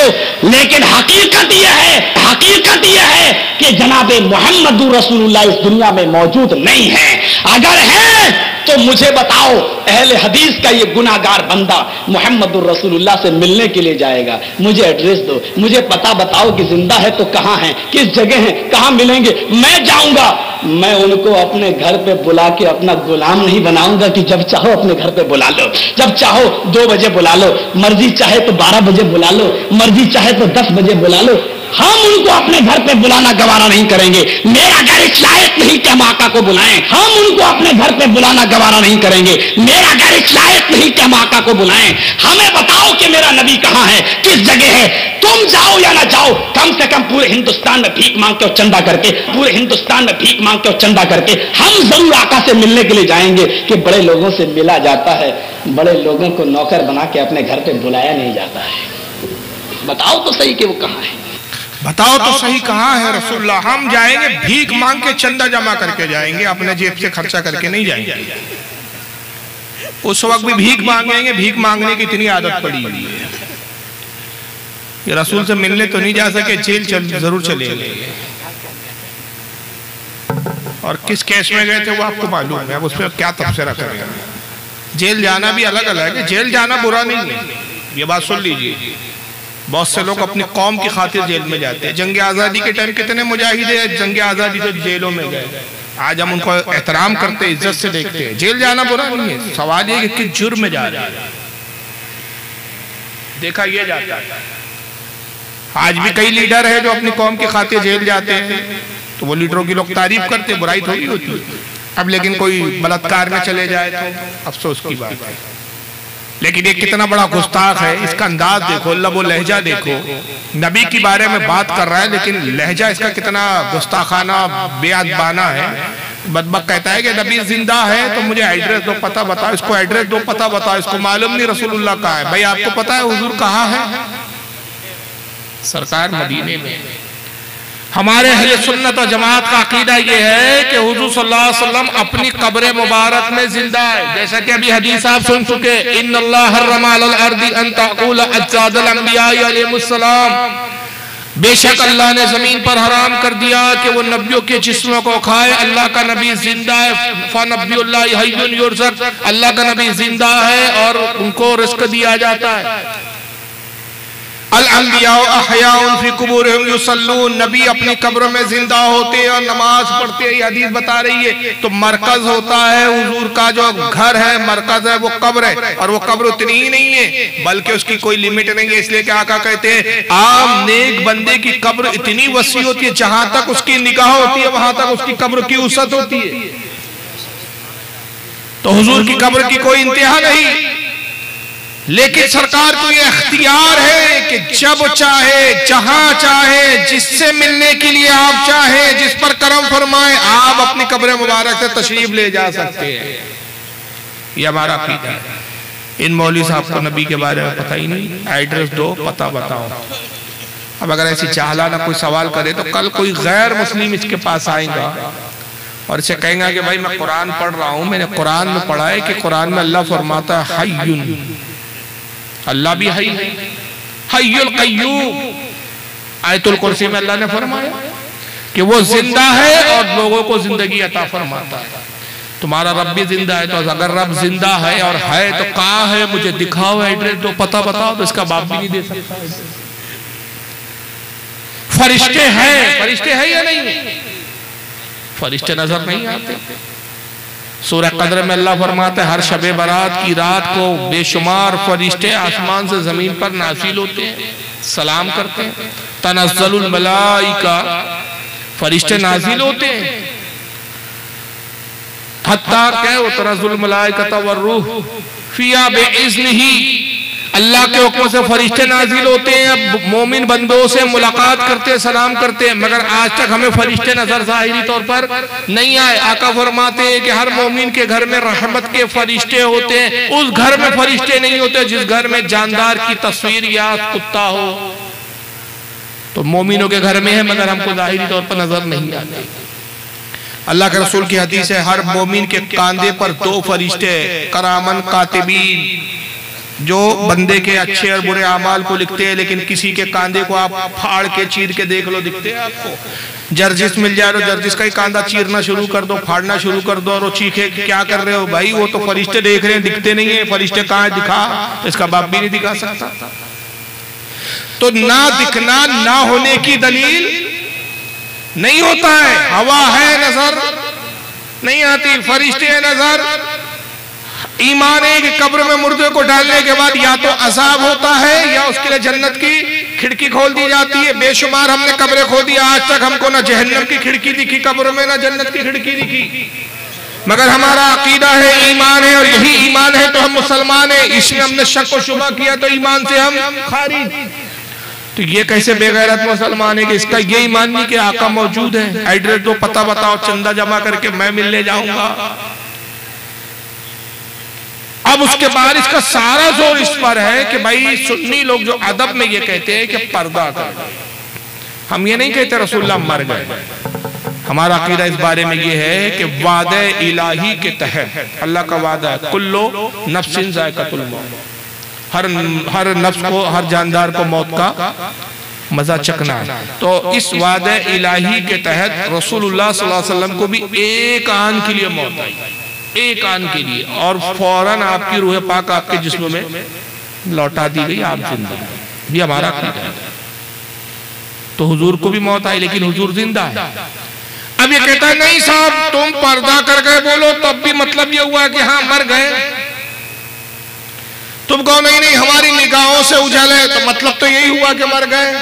लेकिन हकीकत यह है कि जनाबे मोहम्मद रसूलुल्लाह इस दुनिया में मौजूद नहीं है। अगर है तो मुझे बताओ, अहले हदीस का ये गुनाहगार बंदा मोहम्मद रसूलुल्लाह से मिलने के लिए जाएगा, मुझे एड्रेस दो, मुझे पता बताओ कि जिंदा है तो कहां है, किस जगह है, कहां मिलेंगे, मैं जाऊंगा। मैं उनको अपने घर पे बुला के अपना गुलाम नहीं बनाऊंगा कि जब चाहो अपने घर पे बुला लो, जब चाहो 2 बजे बुला लो, मर्जी चाहे तो 12 बजे बुला लो, मर्जी चाहे तो 10 बजे बुला लो। हम उनको अपने घर पे बुलाना गवारा नहीं करेंगे। मेरा घर इस लायक नहीं कि हम आका को बुलाएं। हम उनको अपने घर पे बुलाना गवारा नहीं करेंगे। मेरा घर इस लायक नहीं कि हम आका को बुलाएं। हमें बताओ कि मेरा नबी कहां है, किस जगह है। तुम जाओ या ना जाओ, कम से कम पूरे हिंदुस्तान में भीख मांग के और चंदा करके, पूरे हिंदुस्तान में भीख मांग के और चंदा करके हम जरूर आका से मिलने के लिए जाएंगे। कि बड़े लोगों से मिला जाता है, बड़े लोगों को नौकर बना के अपने घर पे बुलाया नहीं जाता है। बताओ तो सही कि वो कहां है, बताओ तो सही कहाँ है रसूलुल्लाह। हम जाएंगे भीख मांग के, चंदा जमा करके जाएंगे, अपने जेब से खर्चा करके नहीं जाएंगे। उस वक्त भी भीख मांगेंगे, भीख मांगने की इतनी आदत पड़ी हुई है। ये रसूल से मिलने तो नहीं जा सके, जेल जरूर चले गए। और किस केस में गए थे वो आपको मालूम है, अब उस पर क्या तबसरा करेंगे। जेल जाना भी अलग अलग है, जेल जाना बुरा नहीं है, ये बात सुन लीजिए। बहुत से लोग अपनी कौम की खातिर जेल में जाते हैं। जंग आज़ादी के टाइम कितने मुजाहिदे जंग आज़ादी से जेलों में गए, आज हम उनको एहतराम करते, इज्जत से देखते हैं। जेल जाना बुरा नहीं है, सवाल ये कि किस जुर्म में जा रहे हैं, देखा ये जाता है। आज भी कई लीडर है जो अपनी कौम की खातिर जेल जाते हैं, तो वो लीडरों की लोग तारीफ करते, बुराई थोड़ी होती है। अब लेकिन कोई बलात्कार में चले जाए तो अफसोस की बात है। लेकिन ये कितना बड़ा गुस्ताख है, इसका अंदाज देखो, लबो लहजा देखो। नबी के बारे में बात कर रहा है लेकिन लहजा इसका कितना गुस्ताखाना बेअदबाना है। बदबक कहता है कि नबी जिंदा है तो मुझे एड्रेस दो, पता बताओ, इसको एड्रेस दो, पता बताओ, इसको मालूम नहीं रसूलुल्लाह कहाँ है। भाई आपको पता है हुजूर कहाँ है? सरकार मदीने में। हमारे अहले सुन्नत और जमात का अकीदा ये है कि हुजूर सल्लल्लाहु अलैहि वसल्लम अपनी कब्र मुबारक में जिंदा है। जैसा कि अभी हदीस आप सुन चुके, इन्नल्लाह हर्रमा अलल अर्दी अन तक़ूल अज्जादुल अंबिया अलैहिमुस्सलाम, बेशक अल्लाह ने जमीन पर हराम कर दिया कि वो नबियों के जिस्मों को खाए। अल्लाह का नबी जिंदा है, फनबियुल्लाहि हय्युन युरज़क़, अल्लाह का नबी जिंदा है और उनको रिज़्क़ दिया जाता है। अल-अंबिया अहयाउन फी कुबूरिहिम युसल्लून, नबी अपनी कब्र में जिंदा होते हैं और नमाज पढ़ते हैं। ये हदीस बता रही है। तो मरकज होता है हुजूर का जो घर है, मरकज है वो कब्र है, और वो कब्र उतनी ही नहीं है बल्कि उसकी कोई लिमिट नहीं है। इसलिए क्या आका कहते हैं, आम नेक बंदे की कब्र इतनी वसी होती है, जहां तक उसकी निगाह होती है वहां तक उसकी कब्र की वसअत होती है। तो हुजूर की कब्र की कोई इंतहा नहीं, लेकिन सरकार को यह अख्तियार है कि जब चाहे, जहां चाहे, जिससे मिलने के लिए आप चाहे, जिस पर करम फरमाए, आप अपनी कब्र मुबारक से तशरीफ ले जा सकते हैं। यह हमारा अकीदा है। इन मौलवी साहब को नबी के बारे में पता ही नहीं, एड्रेस दो, पता बताओ। अब अगर ऐसी चाहलाना कोई सवाल करे तो कल कोई गैर मुस्लिम इसके पास आएगा और इसे कहेगा कि भाई मैं कुरान पढ़ रहा हूं, मैंने कुरान में पढ़ा है कि कुरान में अल्लाह फरमाता है हय्युन, अल्लाह भी हई है, हय्युल क़य्यूम। आयतुल कुर्सी में अल्लाह ने फरमाया कि वो जिंदा है और लोगों को जिंदगी अता फरमाता है। तुम्हारा रब भी जिंदा है, तो अगर रब जिंदा है और है तो कहाँ है, मुझे दिखाओ, एड्रेस दो, पता बताओ। तो इसका बाप भी नहीं दे सकता। फरिश्ते हैं, फरिश्ते हैं या नहीं? फरिश्ते नजर नहीं आते। सूरह कद्र में अल्लाह फरमाते हैं हर शबे बारात की रात को बेशुमार फरिश्ते आसमान से जमीन पर नाज़िल होते हैं, सलाम करते हैं। तनज़्ज़लुल मलाइका, फरिश्ते नाज़िल होते हैं। हत्ता क्या तनज़्ज़ुल मलाइका वर्रूह फिया बिइज़्निही, अल्लाह के हुक्म से फरिश्ते नाजिल होते हैं। अब मोमिन बंदों से मुलाकात करते हैं, सलाम करते हैं, मगर आज तक हमें फरिश्ते नजर जाहिरी तौर पर नहीं आए। आका फरमाते हैं कि हर मोमिन के घर में रहमत के फरिश्ते होते हैं, उस घर में फरिश्ते नहीं होते जिस घर में जानदार की तस्वीर या कुत्ता हो। तो मोमिनों के घर में है मगर हमको जाहिरी तौर पर नजर नहीं आते। अल्लाह के रसूल की हदीस है हर मोमिन के कांधे पर 2 फरिश्ते करामन कातिबीन, जो बंदे के अच्छे और बुरे अमाल को लिखते हैं। लेकिन किसी के कांधे को आप फाड़ के चीर के देख लो, दिखते हैं आपको। जर्जिस मिल जाए तो जर्जिस का ही कांधा चीरना शुरू कर दो, फाड़ना शुरू कर दो और वो चीखे क्या कर रहे हो भाई, वो तो फरिश्ते देख रहे हैं, दिखते नहीं है। फरिश्ते कहाँ है, दिखा, इसका बाप भी नहीं दिखा सकता। तो ना दिखना ना होने की दलील नहीं होता है। हवा है नजर नहीं आती, फरिश्ते है नजर। ईमान है कि कब्र में मुर्दे को डालने के बाद या तो अजाब होता है या उसके लिए जन्नत की खिड़की खोल दी जाती है। बेशुमार हमने कब्रें खोल दी, आज तक हमको ना जहन्नम की खिड़की दिखी कब्र में, ना जन्नत की खिड़की दिखी। मगर हमारा अकीदा है, ईमान है, और यही ईमान है तो हम मुसलमान हैं। इसमें हमने शक और शुबा किया तो ईमान से हम खारिज। तो ये कैसे बेगैरत मुसलमान है कि इसका ये ईमान नहीं कि आका मौजूद है। एड्रेस दो, पता बताओ, चंदा जमा करके मैं मिलने जाऊंगा। अब उसके बाद इसका सारा जोर इस पर है कि भाई सुन्नी लोग जो अदब में ये कहते हैं कि पर्दा कर। हम ये नहीं कहते रसूलुल्लाह मर गए। हमारा अकीदा इस बारे में ये है कि वादे इलाही के तहत अल्लाह का वादा है, कुल्लो नफ्सिन ज़ायक़तुल मौत, हर नफ्स को, हर जानदार को मौत का मजा चखना है। तो इस वादे इलाही के तहत रसूलुल्लाह सल्लल्लाहु अलैहि वसल्लम को भी एक आन के लिए मौत आई, एक आन के लिए, और फौरन आपकी रूह पाक आपके जिस्म में लौटा दी गई, आप जिंदा। ये हमारा अकीदा है। तो हुजूर को भी मौत आई लेकिन हुजूर जिंदा है। अब ये कहता है नहीं साहब तुम पर्दा कर गए बोलो तब भी मतलब ये हुआ कि हाँ मर गए। तुम कहो नहीं नहीं हमारी निगाहों से उजल है तो मतलब तो यही हुआ कि मर गए।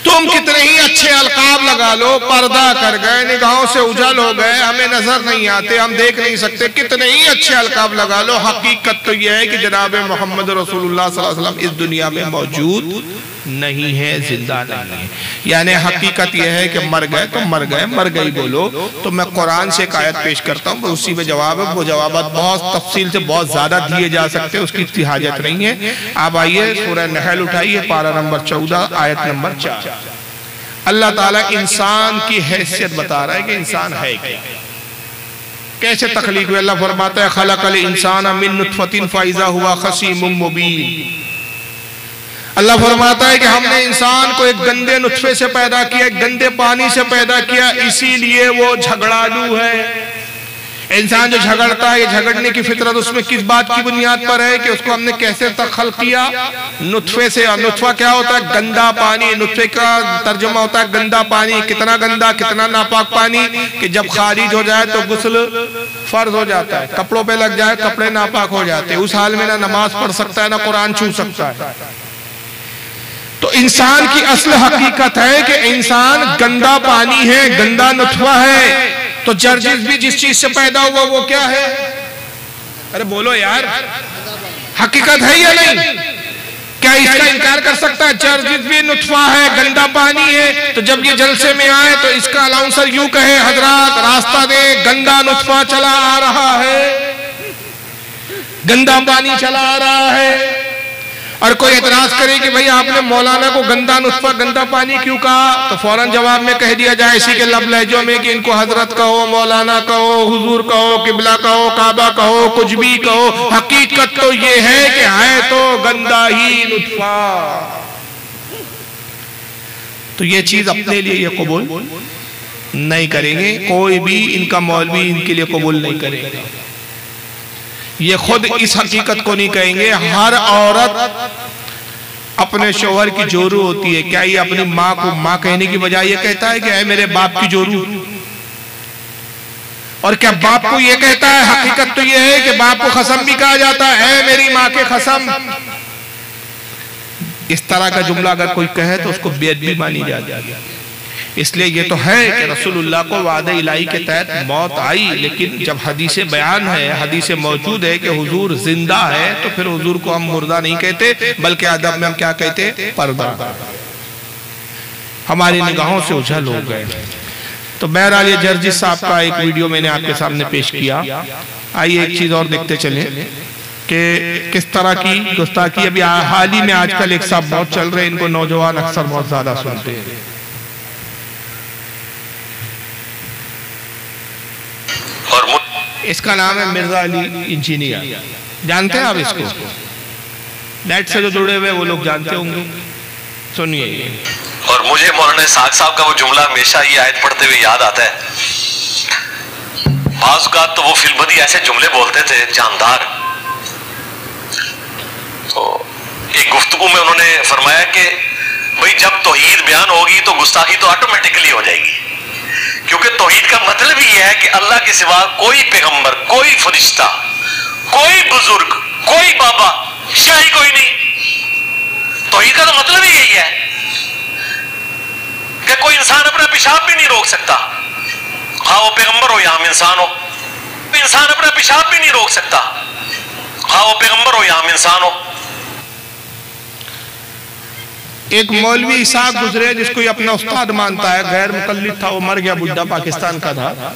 तुम कितने ही अच्छे अलकाब लगा लो, पर्दा कर गए, निगाहों से उजल हो गए, हमें नजर नहीं आते, हम देख नहीं सकते, कितने ही अच्छे अलकाब लगा लो, हकीकत तो यह है कि जनाब मोहम्मद रसूलुल्लाह सल्लल्लाहु अलैहि वसल्लम इस दुनिया में मौजूद नहीं है, जिंदा नहीं है। यानी हकीकत यह है कि मर गए तो मर गए, मर गई बोलो। तो मैं कुरान से एक आयत पेश करता हूँ, उसी में जवाब है। वो जवाब बहुत तफसील से बहुत ज्यादा दिए जा सकते हैं, उसकी इतनी हाजत नहीं है। आप आइए सूरह नहल उठाइए, पारा नंबर 14 आयत नंबर 4। अल्लाह ताला इंसान की हैसियत बता रहा है कि इंसान है क्या, कैसे तख्लीक हुई। अल्लाह फरमाता है खलक़ल इंसान मिन नुत्फ़तिन फ़इज़ा हुवा ख़सीमुम मुबीन। अल्लाह फरमाता है कि हमने इंसान को एक गंदे नुत्फे से पैदा किया, एक गंदे पानी से पैदा किया, इसीलिए वो झगड़ालू है। इंसान जो झगड़ता है, ये झगड़ने की फितरत उसमें किस बात की बुनियाद पर है कि उसको हमने कैसे खल्क़ किया, नुत्फे से। नुत्फा क्या होता है? गंदा पानी। नुत्फे का तर्जुमा होता है गंदा पानी। कितना गंदा, कितना नापाक पानी कि जब खारिज हो जाए तो गुस्ल फर्ज हो जाता है, कपड़ों पे लग जाए कपड़े नापाक हो जाते हैं। उस हाल में ना नमाज पढ़ सकता है, ना कुरान छू सकता है। तो इंसान की असल हकीकत है कि इंसान गंदा पानी है, गंदा नुत्फा है। तो जर्जिस भी जिस चीज से पैदा हुआ वो क्या है? अरे बोलो यार, हकीकत है या नहीं? क्या इसका इनकार कर सकता है? जर्जिस भी नुत्फा है, गंदा पानी है। तो जब ये जलसे में आए तो इसका अलाउंसर यूं कहे हजरात रास्ता दे, गंदा नुत्फा चला आ रहा है, गंदा पानी चला आ रहा है। और कोई एतराज करे कि भाई आपने मौलाना को गंदा नुत्फा गंदा पानी क्यों कहा, तो फौरन जवाब में कह दिया जाए इसी के लब लहजों में कि इनको हजरत कहो, मौलाना कहो, हुजूर कहो, किबला कहो, काबा कहो, कुछ भी कहो, हकीकत तो ये है कि है तो गंदा ही नुत्फा। तो ये चीज अपने लिए ये कबूल नहीं करेंगे, कोई भी इनका मौलवी इनके लिए कबूल नहीं करेगा। ये खुद इस हकीकत को नहीं कहेंगे। हर औरत अपने शौहर की जोरू होती है। क्या ये अपनी माँ को माँ कहने की बजाय ये कहता है कि ऐ मेरे बाप की जोरू? और क्या बाप को ये कहता है? हकीकत तो ये है कि बाप को खसम भी कहा जाता है, ऐ मेरी माँ के खसम। इस तरह का जुमला अगर कोई कहे तो उसको बेअदबी मानी जाती है। इसलिए ये तो है कि रसूलुल्लाह को वादे इलाही के तहत मौत आई, लेकिन जब हदीस बयान है, हदीस मौजूद है कि हुजूर जिंदा है, तो फिर हुजूर को हम मुर्दा नहीं कहते, बल्कि अदब में हम क्या कहते? पर्दा। हमारी निगाहों से उछल हो गए। तो बहरहाल ये जर्जिस साहब का एक वीडियो मैंने आपके सामने पेश किया। आइए एक चीज और देखते चले कि किस तरह की गुस्ताखी अभी हाल ही में आजकल एक साहब बहुत चल रहे हैं, इनको नौजवान अक्सर बहुत ज्यादा सुनते हैं। इसका नाम है मिर्जा अली इंजीनियर। जानते हैं आप इसको? नेट से जो जुड़े हुए वो लोग जानते होंगे। सुनिए। और मुझे मौलाना इसहाक साहब का वो जुमला हमेशा ये आयत पढ़ते हुए याद आता है। बाज़ तो वो फिल्मदी ऐसे जुमले बोलते थे जानदार। तो एक गुफ्तगू में उन्होंने फरमाया कि भाई जब तौहीद बयान होगी तो गुस्ताखी तो ऑटोमेटिकली हो जाएगी, क्योंकि तौहीद का मतलब ही यह है कि अल्लाह के सिवा कोई पैगंबर, कोई फरिश्ता, कोई बुजुर्ग, कोई बाबा, शाही कोई नहीं। तौहीद का तो मतलब ही यही है कि कोई इंसान अपना पेशाब भी नहीं रोक सकता, हाँ वो पैगंबर हो या हम इंसान हो। इंसान अपना पेशाब भी नहीं रोक सकता, हाँ वो पैगंबर हो या हम इंसान हो। एक मौलवी इसाक गुजरे जिसको ये अपना उस्ताद मानता है, गैर मुकल्लिद था, वो मर गया, बुड्ढा पाकिस्तान का था।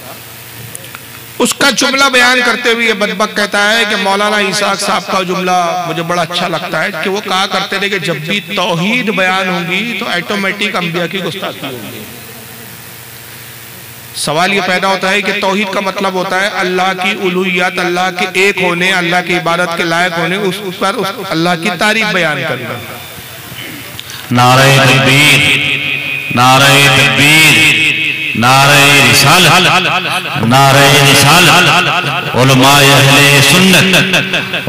उसका जुमला बयान करते हुए ये बदबक कहता है कि मौलाना इसाक साहब का जुमला मुझे बड़ा अच्छा लगता है कि वो कहा करते थे कि जब भी तौहीद बयान होगी तो ऑटोमेटिक अंबिया की गुस्ताखी होगी। सवाल ये पैदा होता है कि तौहीद का मतलब होता है अल्लाह की उलूहियत, अल्लाह के एक होने, अल्लाह की इबादत के लायक होने, उस पर अल्लाह की तारीफ बयान करना। नारे तकबीर, नारे तकबीर, नारे रिसालत, नारे रिसालत, उलमाए अहले सुन्नत,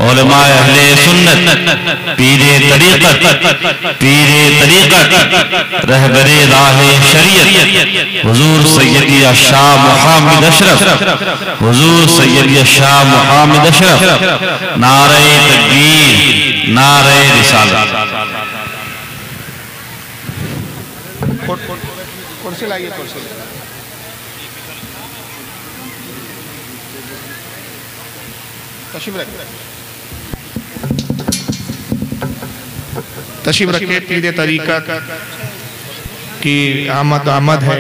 उलमाए अहले सुन्नत, पीरे तरीक़त, रहबरे राहे शरीयत, हुजूर सैयदी शाह मुहम्मद अशरफ, हुजूर सैयदी शाह मुहम्मद अशरफ, नारे तकबीर, नारे रिसालत। कुर्सी लाइए, कुर्सी तशरीफ रखिए। पीरे तरीक़त की आमद है।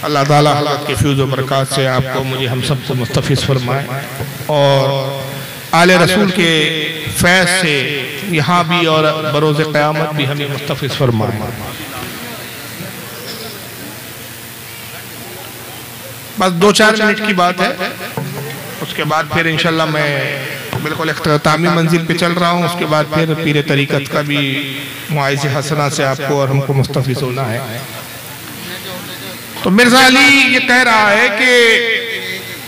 अल्लाह ताला हज़रत के फ्यूज़ व बरक़ात से आपको मुझे हम सबको मुस्तफ़िज़ फरमाए और आले रसूल के फैज़ से यहाँ भी और बरोज़ क़यामत भी हमें मुस्तफ़िज़ फरमाए। बस 2-4 मिनट की बात है, उसके बाद फिर इंशाल्लाह मैं बिल्कुल इख्तितामी मंजिल पे चल रहा हूँ। उसके बाद फिर पीरे तरीक़त का भी मुआइज़े हसना से आपको और हमको मुस्तफ़िज़ होना है। तो मिर्ज़ा अली ये कह रहा है कि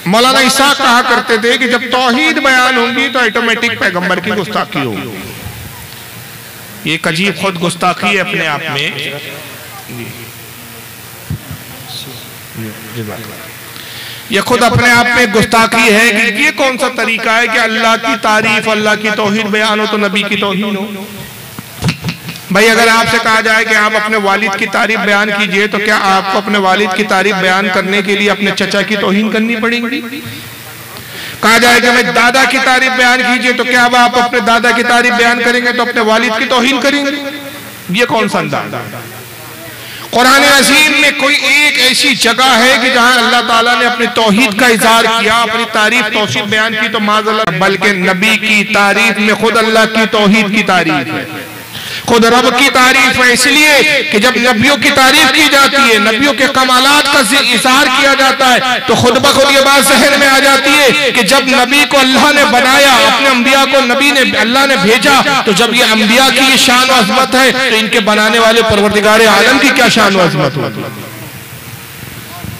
मौलाना इसा कहा करते थे कि जब तौहीद बयान होगी तो ऑटोमेटिक पैगंबर की गुस्ताखी होगी। ये एक अजीब खुद गुस्ताखी है अपने आप में। ये खुद अपने आप में गुस्ताखी है कि ये कौन सा तरीका है कि अल्लाह की तारीफ, अल्लाह की तौहीद बयान हो तो नबी की तौहीन हो। भाई अगर आपसे कहा जाए कि आप अपने वालिद की तारीफ बयान कीजिए तो क्या आपको अपने वालिद की तारीफ बयान करने के लिए अपने चचा की तौहीन करनी पड़ेगी? कहा जाए कि भाई दादा की तारीफ बयान कीजिए तो क्या आप अपने दादा की तारीफ बयान करेंगे तो अपने वालिद की तौहीन करेंगे? ये कौन सा अंदाज? कुरान अज़ीम में कोई एक ऐसी जगह है कि जहां अल्लाह ताला ने अपनी तौहीद का इज़हार किया, अपनी तारीफ तौसीफ बयान की तो माज़अल्लाह, बल्कि नबी की तारीफ में खुद अल्लाह की तौहीद की तारीफ है, खुद रब की तारीफ है। इसलिए कि जब नबियों की तारीफ की जाती है, नबियों के कमालात का इज़हार किया जाता है तो खुद ब खुद ये बात ज़हन में आ जाती है कि जब नबी को अल्लाह ने बनाया, अपने अंबिया को नबी ने अल्लाह ने भेजा, तो जब ये अंबिया की ये शान व अज़मत है तो इनके बनाने वाले परवरदिगार आलम की क्या शान व अज़मत होगी।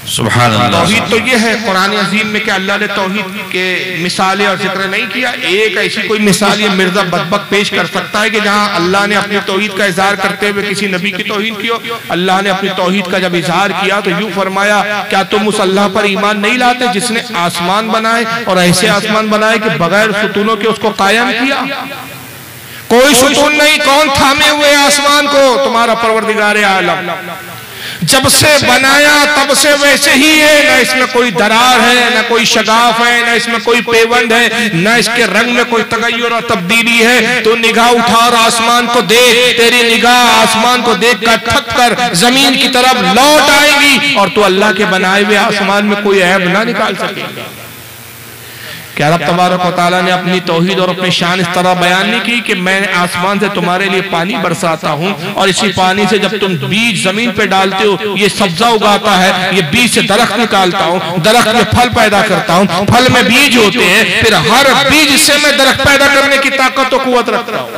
सुभान अल्लाह। तौहीद तो ये है कुरान अज़ीम में कि अल्लाह ने तौहीद के मिसालें और जिक्र नहीं किया। एक ऐसी कोई मिसाल ये मिर्जा बदबक पेश कर सकता है कि जहां अल्लाह ने अपनी तौहीद का इज़हार करते हुए किसी नबी की तौहीद की हो। अल्लाह ने अपनी तौहीद का जब इज़हार किया तो यूं फरमाया, क्या तुम उस अल्लाह पर ईमान नहीं लाते जिसने आसमान बनाए और ऐसे आसमान बनाए कि बगैर सुतूनों के उसको कायम किया? कोई सुतून नहीं, कौन थामे हुए आसमान को? तुम्हारा परवरदिगार आलम। जब से बनाया तब से वैसे ही है, ना इसमें कोई दरार है, ना कोई शगाफ है, ना इसमें कोई पेवंद है, ना इसके रंग में कोई तगय्युर और तब्दीली है। तो निगाह उठा और आसमान को देख, तेरी निगाह आसमान को देख कर थक कर जमीन की तरफ लौट आएगी और तू अल्लाह के बनाए हुए आसमान में कोई ऐब ना निकाल सकेगा। क्या रब तबारक व तआला ने अपनी तौहीद और अपनी शान इस तरह बयान नहीं की कि मैं आसमान से तुम्हारे लिए पानी बरसाता हूँ और इसी पानी से जब तुम बीज जमीन पे डालते हो ये सब्जा उगाता है, ये बीज से दरख्त निकालता हूँ, दरख्त में फल पैदा करता हूँ, फल में बीज होते हैं, फिर हर बीज से मैं दरख्त पैदा करने की ताकत और कुव्वत रखता हूँ।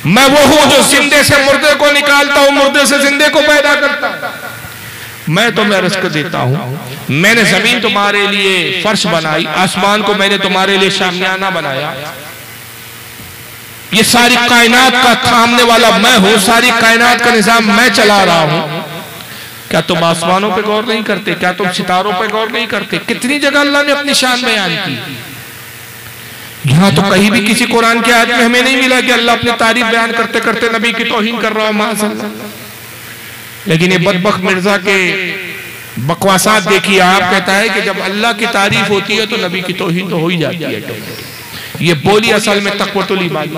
मैं वो हूँ जो जिंदे से मुर्दे को निकालता हूँ, मुर्दे से जिंदे को पैदा करता हूँ। मैं तुम्हें रिस्क देता हूं। मैंने जमीन तुम्हारे लिए फर्श बनाई, आसमान को मैंने तुम्हारे लिए शामियाना बनाया। ये सारी कायनात का थामने वाला मैं हूं, सारी कायनात का निजाम मैं चला रहा हूं। क्या तुम आसमानों पे गौर नहीं करते? क्या तुम सितारों पे गौर नहीं करते? कितनी जगह अल्लाह ने अपनी शान बयान की। यहाँ तो कहीं भी किसी कुरान के आयत में हमें नहीं मिला कि अल्लाह अपनी तारीफ बयान करते करते नबी की तौहीन कर रहा हो, माज़अल्लाह। लेकिन ये बदबख्त मिर्जा के बकवासात देखिए। आप कहता है कि जब अल्लाह की तारीफ होती है तो नबी की तौहीन तो हो ही जाती है। ये बोली असल में तक़वतुल ईमान।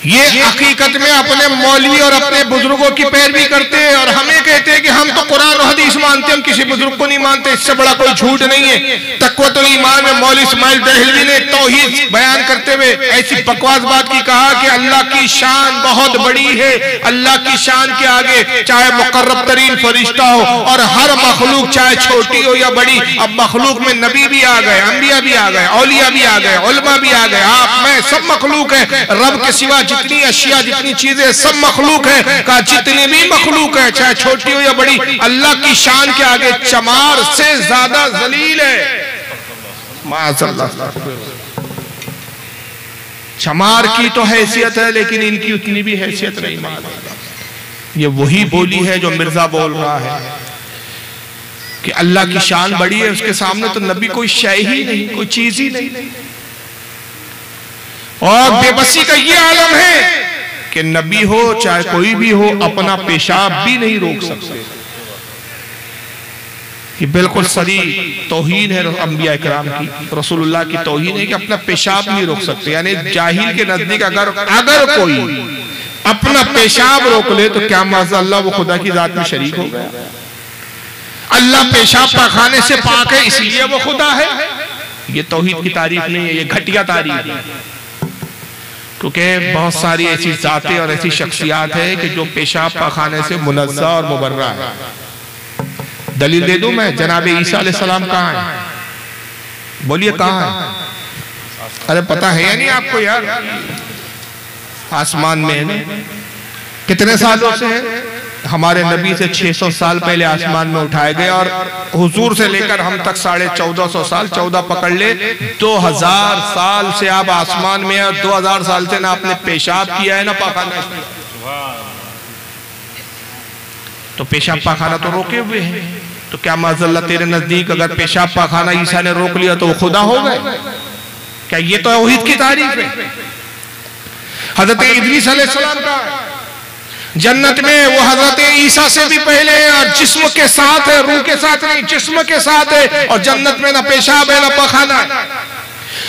ये हकीकत में अपने मौलवी और अपने बुजुर्गों की पैरवी करते हैं और हमें कहते हैं कि हम तो कुरान और हदीस मानते, हम किसी बुजुर्ग को नहीं मानते, इससे बड़ा कोई झूठ नहीं है। तक़वतुल ईमान में मौलवी इस्माइल दहलवी ने तौहीद बयान करते हुए ऐसी बकवास बात की, कहा कि अल्लाह की शान बहुत बड़ी है, अल्लाह की शान के आगे चाहे मुकर्रब तरीन फरिश्ता हो और हर मखलूक चाहे छोटी हो या बड़ी, अब मखलूक में नबी भी आ गए, अंबिया भी आ गए, औलिया भी आ गए, उलमा भी आ गए, आप मैं सब मखलूक है। रब के सिवा जितनी अशिया जितनी चीजें सब मखलूक है, का जितनी भी मखलूक है चाहे छोटी हो या बड़ी, अल्लाह की शान के आगे चमार से ज्यादा जलील है। माज़अल्लाह, चमार की तो हैसियत है लेकिन इनकी उतनी भी हैसियत नहीं। ये वही बोली है जो मिर्जा बोल रहा है कि अल्लाह की शान बड़ी है, उसके सामने तो नबी कोई शय ही नहीं, कोई चीज ही नहीं। और बेबसी का ये आलम है कि नबी हो चाहे कोई भी हो, अपना पेशाब भी नहीं रोक सकते। ये बिल्कुल सरी तौहीन है अंबिया इकराम की, रसूलुल्लाह की तौहीन है कि अपना पेशाब नहीं रोक सकते। यानी जाहिल के नजदीक अगर कोई अपना पेशाब रोक ले तो क्या माज़अल्लाह वो खुदा की जात में शरीक हो गया। अल्लाह पेशाब पाखाने से पाक है इसलिए वो खुदा है। ये तौहीद की तारीफ नहीं है, ये घटिया तारीफ है। क्योंकि बहुत सारी ऐसी जातें और ऐसी शख्सियात है कि जो पेशाब पाखाने से मुनज़्ज़ा और मुबर्रा है। दलील दे दूं मैं, जनाब ईसा अलैहिस्सलाम कहाँ है? बोलिए कहाँ है? अरे पता है या नहीं आपको यार? आसमान में है ना। कितने सालों से है? हमारे नबी से 600 साल पहले आसमान में उठाए गए और हुजूर से लेकर हम तक 1450 साल, 14 पकड़ ले, 2000 साल से आप आसमान में और 2000 साल से ना आपने पेशाब किया है ना पाखाना किया। तो पेशाब पाखाना तो रोके हुए हैं, तो क्या माज़अल्लाह तेरे नजदीक अगर पेशाब पाखाना ईसा ने रोक लिया तो वो खुदा हो गए? क्या ये तो तौहीद की तारीफ है? हजरत इदरीस अलैहिस्सलाम का जन्नत में वो हजरत ईसा से भी पहले है और जिस्म के साथ है, रूह के साथ नहीं, जिस्म के साथ है। और जन्नत में ना पेशाब है ना पखाना है।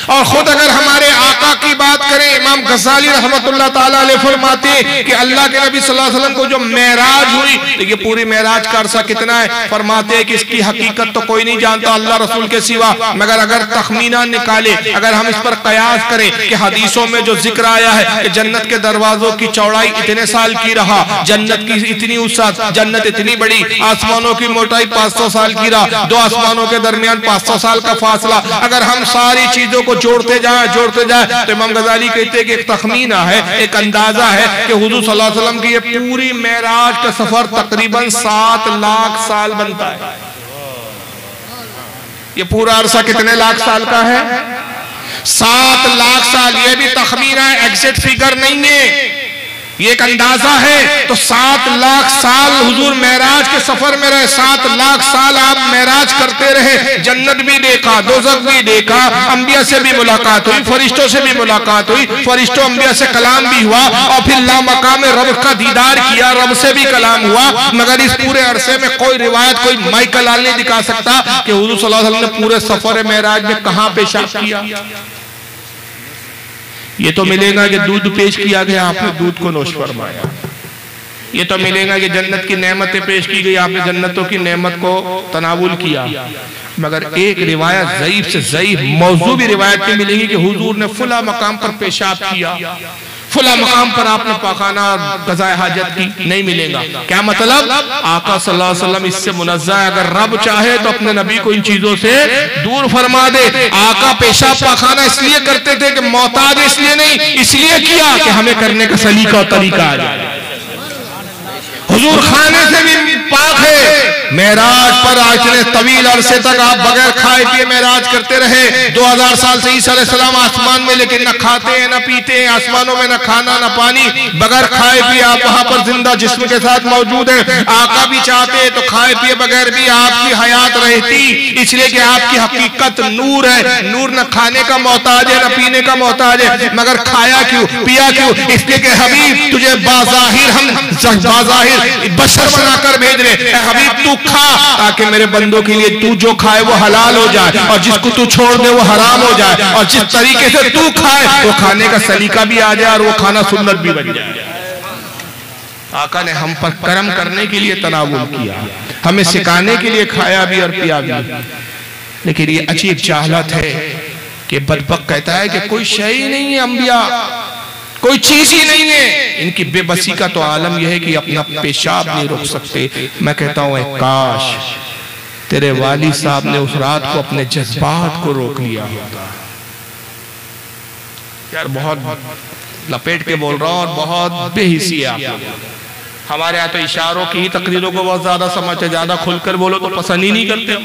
और खुद अगर हमारे आका की बात करें, इमाम गज़ाली रहमतुल्लाह ताला अलैह फरमाते हैं कि अल्लाह के नबी सल्लल्लाहु अलैहि वसल्लम को जो मेराज हुई, तो ये पूरी मेराज का अरसा कितना है? फरमाते हैं कि इसकी हकीकत तो कोई नहीं जानता अल्लाह रसूल के सिवा, मगर अगर तखमीना निकाले, अगर हम इस पर कयास करें कि हदीसों में जो जिक्र आया है कि जन्नत के दरवाजों की चौड़ाई इतने साल की रहा, जन्नत की इतनी वसअत, जन्नत इतनी बड़ी, आसमानों की मोटाई 500 साल की रहा, दो आसमानों के दरमियान 500 साल का फासला, अगर हम सारी चीजों को जोड़ते जाए तो इमाम गज़ाली कहते हैं कि एक तखमीना है, एक अंदाजा है कि हुजूर सल्लल्लाहु अलैहि वसल्लम की ये पूरी मेराज का सफर तकरीबन 7 लाख साल बनता है। ये पूरा अरसा कितने लाख साल का है? 7 लाख साल। ये भी तखमीना है, एग्जैक्ट फिगर नहीं है, ये एक अंदाजा है। तो 7 लाख साल हुजूर मेराज के सफर में रहे, 7 लाख साल आप मेराज करते रहे, जन्नत भी देखा, दोज़ख भी देखा, अंबिया से भी मुलाकात हुई, फरिश्तों से भी मुलाकात हुई, फरिश्तों अंबिया से कलाम भी हुआ, और फिर लामकाम रब का दीदार किया, रब से भी कलाम हुआ। मगर इस पूरे अरसे में कोई रिवायत, कोई माइकल आल नहीं दिखा सकता कि हुजूर सल्लल्लाहु अलैहि वसल्लम ने पूरे सफर मेराज में कहां पेशाब किया। ये तो मिलेगा कि दूध पेश किया गया, आपने दूध को नोश फरमाया। ये तो मिलेगा कि जन्नत की नेमतें पेश की गई, आपने जन्नतों की नेमत को तनावुल किया। मगर एक रिवायत ज़ईफ से ज़ईफ मौजू भी रिवायत में मिलेगी कि हुजूर ने फुला मकाम पर पेशाब किया, फुला मकाम पर आपने पाखाना क़ज़ाए हाजत की, नहीं मिलेगा। क्या मतलब? आका सल्लल्लाहु अलैहि वसल्लम इससे मुनज़्ज़ह है। अगर रब चाहे तो अपने नबी को इन चीजों से दूर फरमा दे। आका पेशाब पाखाना इसलिए करते थे कि मोहताज, इसलिए नहीं, इसलिए किया कि हमें करने का सलीका और तरीका आ जाए। हुजूर खाने से भी पाक है। मेराज पर इतने तवील अरसे तक आप बगैर खाए पिए मेराज करते रहे। 2000 साल से ईसा अलैहिस्सलाम आसमान में, लेकिन न खाते हैं न पीते हैं, आसमानों में न खाना न पानी, बगैर खाए पिए आप वहां पर जिंदा जिस्म के साथ मौजूद है। आका भी चाहते तो खाए पिए बगैर भी आपकी हयात रहती, इसलिए कि आपकी हकीकत नूर है। नूर न खाने का मोहताज है न पीने का मोहताज है, मगर खाया क्यों, पिया क्यों? इसलिए कि हबीब तुझे बाज़ाहिर, हम बाज़ाहिर बशर बनाकर भेज रहे। हबीब तू खा, ताकि मेरे बंदों के लिए तू जो खाए वो हलाल हो जाए, और जिसको तू छोड़ दे वो हराम हो जाए, और जिस तरीके से तू खाए वो खाने का सलीका भी आ जाए और वो खाना सुन्नत भी बन जाए। आका ने हम पर कर्म करने के लिए तनावुल किया, हमें सिखाने के लिए खाया भी और पिया भी। लेकिन ये अजीब जाहलत है कि बदबख्त कहता है कि कोई शय ही नहीं है, अंबिया कोई चीज ही नहीं है। इनकी बेबसी का तो आलम यह है कि अपना पेशाब नहीं रोक सकते। मैं कहता हूं काश तेरे वाली साहब ने उस रात को अपने जज्बात को रोक लिया होता। यार बहुत लपेट के बोल रहा हूं और बहुत बेहिसी है आप। हमारे यहाँ तो इशारों की ही तकरीरों को बहुत ज्यादा समझते, ज्यादा खुलकर बोलो तो पसंद ही नहीं करते,